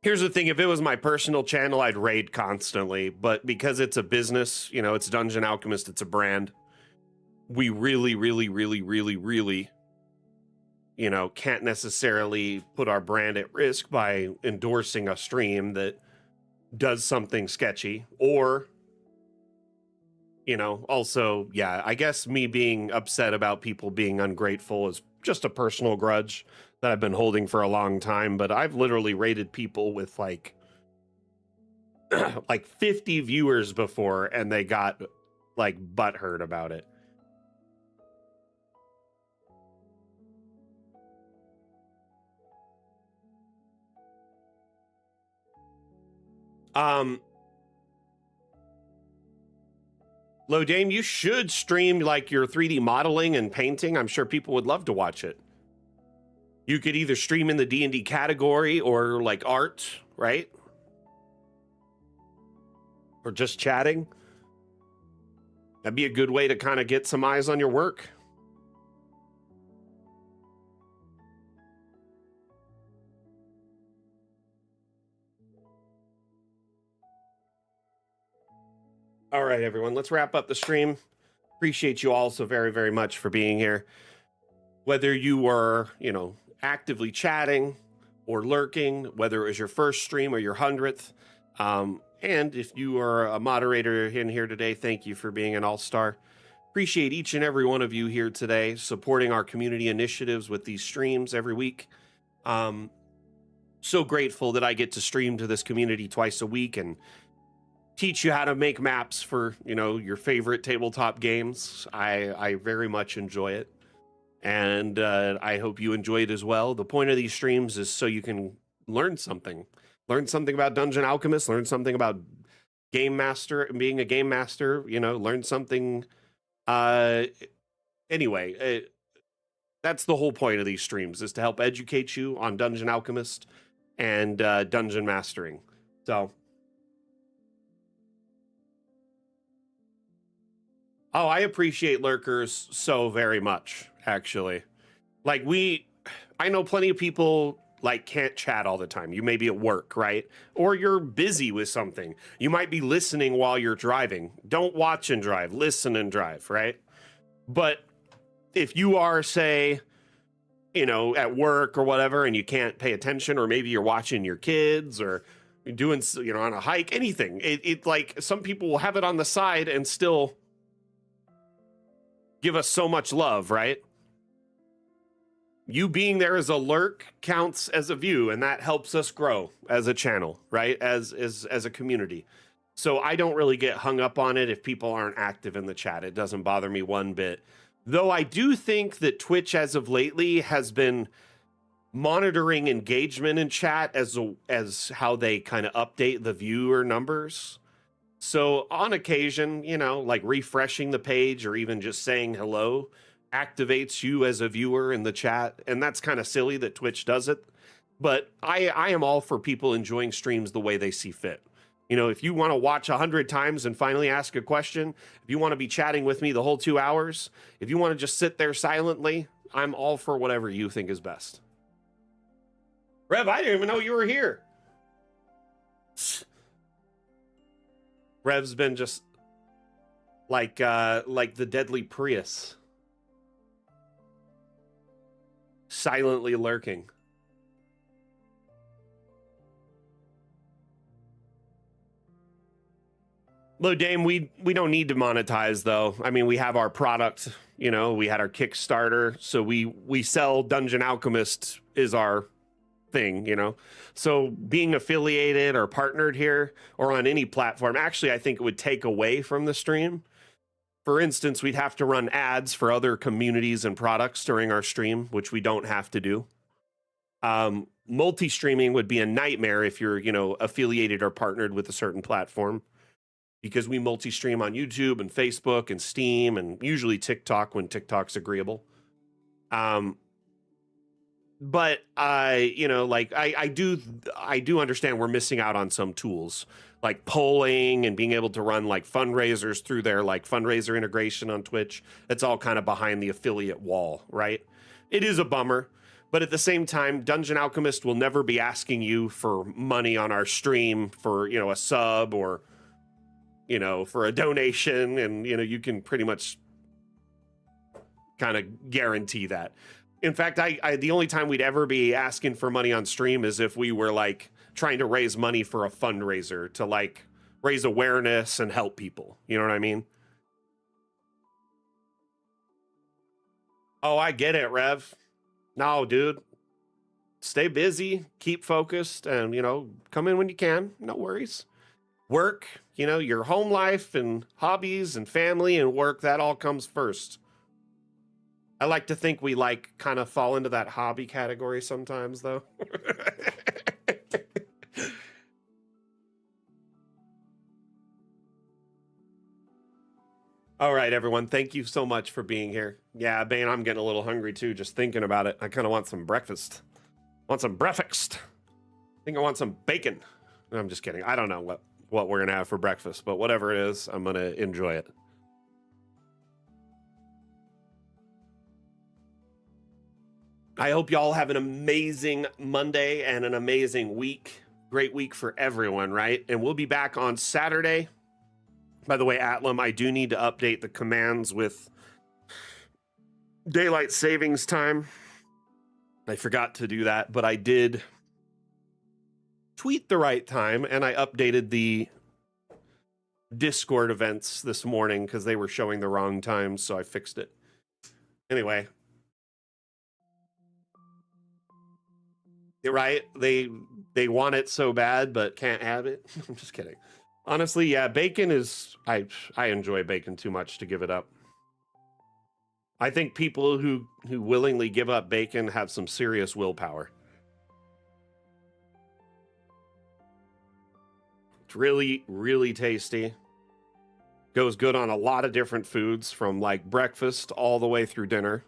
Here's the thing, if it was my personal channel, I'd raid constantly, but because it's a business, you know, it's Dungeon Alchemist, it's a brand, we really, you know, can't necessarily put our brand at risk by endorsing a stream that does something sketchy. Or, you know, also, yeah, I guess me being upset about people being ungrateful is just a personal grudge that I've been holding for a long time. But I've literally rated people with like 50 viewers before, and they got like butthurt about it. Low Dame, you should stream like your 3D modeling and painting. I'm sure people would love to watch it. You could either stream in the D&D category or like art, right? Or just chatting. That'd be a good way to kind of get some eyes on your work. All right, everyone, let's wrap up the stream. Appreciate you all so very, very much for being here. Whether you were, you know, actively chatting or lurking, whether it was your first stream or your 100th. And if you are a moderator in here today, thank you for being an all-star. Appreciate each and every one of you here today, supporting our community initiatives with these streams every week. So grateful that I get to stream to this community twice a week and teach you how to make maps for, you know, your favorite tabletop games. I very much enjoy it. And I hope you enjoy it as well. The point of these streams is so you can learn something. Learn something about Dungeon Alchemist, learn something about game master, being a game master, you know, learn something. Anyway, that's the whole point of these streams, is to help educate you on Dungeon Alchemist and dungeon mastering. So, oh, I appreciate lurkers so very much, actually. Like, I know plenty of people like can't chat all the time. You may be at work, right? Or you're busy with something. You might be listening while you're driving. Don't watch and drive, listen and drive, right? But if you are, say, you know, at work or whatever, and you can't pay attention, or maybe you're watching your kids or you're doing, you know, on a hike, anything. It like, some people will have it on the side and still give us so much love, right? You being there as a lurk counts as a view, and that helps us grow as a channel, right? As a community. So I don't really get hung up on it if people aren't active in the chat. It doesn't bother me one bit. Though I do think that Twitch as of lately has been monitoring engagement in chat as how they kind of update the viewer numbers. So on occasion, you know, like refreshing the page or even just saying hello activates you as a viewer in the chat. And that's kind of silly that Twitch does it. But I am all for people enjoying streams the way they see fit. You know, if you want to watch 100 times and finally ask a question, if you want to be chatting with me the whole 2 hours, if you want to just sit there silently, I'm all for whatever you think is best. Rev, I didn't even know you were here. Rev's been just like the deadly Prius. Silently lurking. Low Dame, we don't need to monetize though. I mean, we have our product, you know, we had our Kickstarter, so we sell Dungeon Alchemist is our thing, you know. So being affiliated or partnered here or on any platform, actually I think it would take away from the stream. For instance, we'd have to run ads for other communities and products during our stream, which we don't have to do. Multi-streaming would be a nightmare if you're, you know, affiliated or partnered with a certain platform, because we multi-stream on YouTube and Facebook and Steam and usually TikTok when TikTok's agreeable. But you know, like I do understand we're missing out on some tools like polling and being able to run like fundraisers through their like fundraiser integration on Twitch. That's all kind of behind the affiliate wall, right? It is a bummer. But at the same time, Dungeon Alchemist will never be asking you for money on our stream for, a sub or, for a donation. And, you can pretty much kind of guarantee that. In fact, the only time we'd ever be asking for money on stream is if we were like trying to raise money for a fundraiser to like raise awareness and help people. You know what I mean? Oh, I get it, Rev. No, dude. Stay busy, keep focused, and, come in when you can. No worries. Work, your home life and hobbies and family and work, that all comes first. I like to think we kind of fall into that hobby category sometimes, though. All right, everyone. Thank you so much for being here. Yeah, Bane, I'm getting a little hungry too, just thinking about it. I kind of want some breakfast. Want some breakfast. I think I want some bacon. No, I'm just kidding. I don't know what we're going to have for breakfast, but whatever it is, I'm going to enjoy it. I hope y'all have an amazing Monday and an amazing week. Great week for everyone, right? And we'll be back on Saturday. By the way, Atlam, I do need to update the commands with daylight savings time. I forgot to do that, but I did tweet the right time, and I updated the Discord events this morning because they were showing the wrong times, so I fixed it. Anyway. Right? They want it so bad, but can't have it. I'm just kidding. Honestly, yeah, bacon is... I enjoy bacon too much to give it up. I think people who willingly give up bacon have some serious willpower. It's really, really tasty. Goes good on a lot of different foods, from like breakfast all the way through dinner.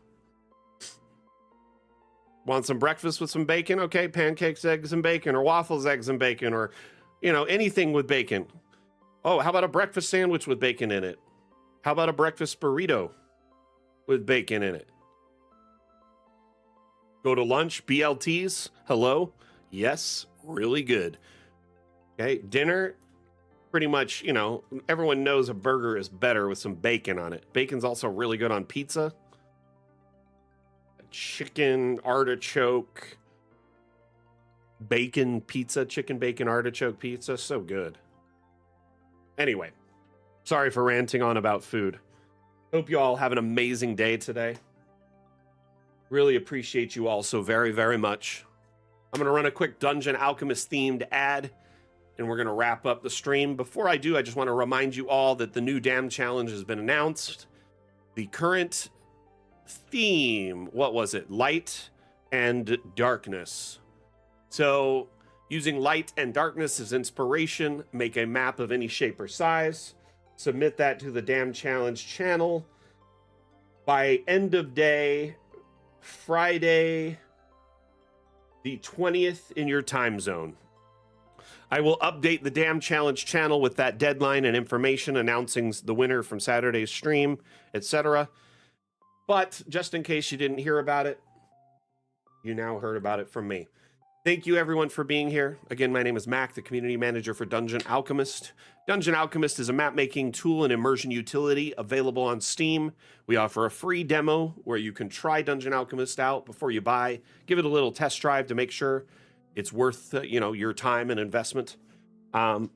Want some breakfast with some bacon? Okay, pancakes, eggs, and bacon, or waffles, eggs, and bacon, or, anything with bacon. Oh, how about a breakfast sandwich with bacon in it? How about a breakfast burrito with bacon in it? Go to lunch, BLTs, hello? Yes, really good. Okay, dinner, pretty much, everyone knows a burger is better with some bacon on it. Bacon's also really good on pizza. Chicken artichoke bacon pizza, chicken bacon artichoke pizza, so good. Anyway, sorry for ranting on about food. Hope you all have an amazing day today. Really appreciate you all so very, very much. I'm going to run a quick Dungeon Alchemist themed ad, and we're going to wrap up the stream. Before I do, I just want to remind you all that the new DAM challenge has been announced. The current theme, what was it? Light and darkness. So using light and darkness as inspiration, make a map of any shape or size, submit that to the DAM challenge channel by end of day Friday the 20th in your time zone. I will update the DAM challenge channel with that deadline and information announcing the winner from Saturday's stream, etc. But just in case you didn't hear about it, you now heard about it from me. Thank you, everyone, for being here. Again, my name is Mac, the community manager for Dungeon Alchemist. Dungeon Alchemist is a map-making tool and immersion utility available on Steam. We offer a free demo where you can try Dungeon Alchemist out before you buy. Give it a little test drive to make sure it's worth your time and investment. We're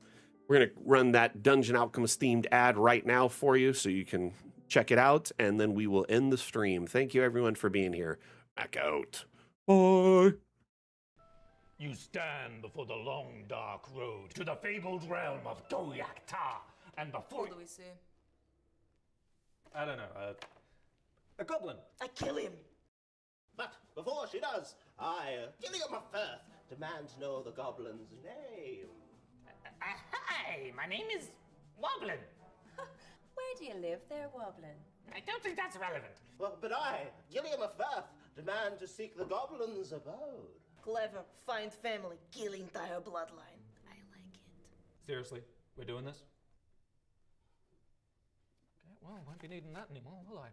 going to run that Dungeon Alchemist themed ad right now for you so you can check it out, and then we will end the stream. Thank you, everyone, for being here. Back out. Bye. You stand before the long, dark road to the fabled realm of Doyak Ta, and before... What do we see? I don't know, a goblin. I kill him. But before she does, I, Gilliam of Firth, demand to know the goblin's name. Hi, my name is Woblin. Where do you live there, Woblin? I don't think that's relevant. Well, but I, Gilliam of Firth, demand to seek the goblin's abode. Clever, fine family, kill entire bloodline. I like it. Seriously, we're doing this? Okay, well, won't be needing that anymore, will I?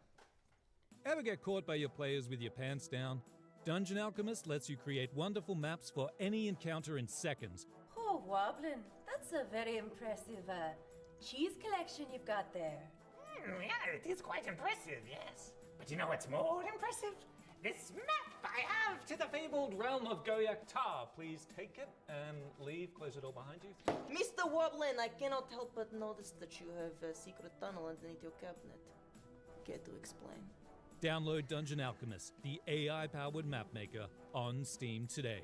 Ever get caught by your players with your pants down? Dungeon Alchemist lets you create wonderful maps for any encounter in seconds. Oh, Woblin, that's a very impressive cheese collection you've got there. Yeah, it is quite impressive, yes. But you know what's more impressive? This map I have to the Fabled realm of Goyak-Ta. Please take it and leave. Close the door behind you. Mr. Woblin, I cannot help but notice that you have a secret tunnel underneath your cabinet. Care to explain? Download Dungeon Alchemist, the AI-powered mapmaker, on Steam today.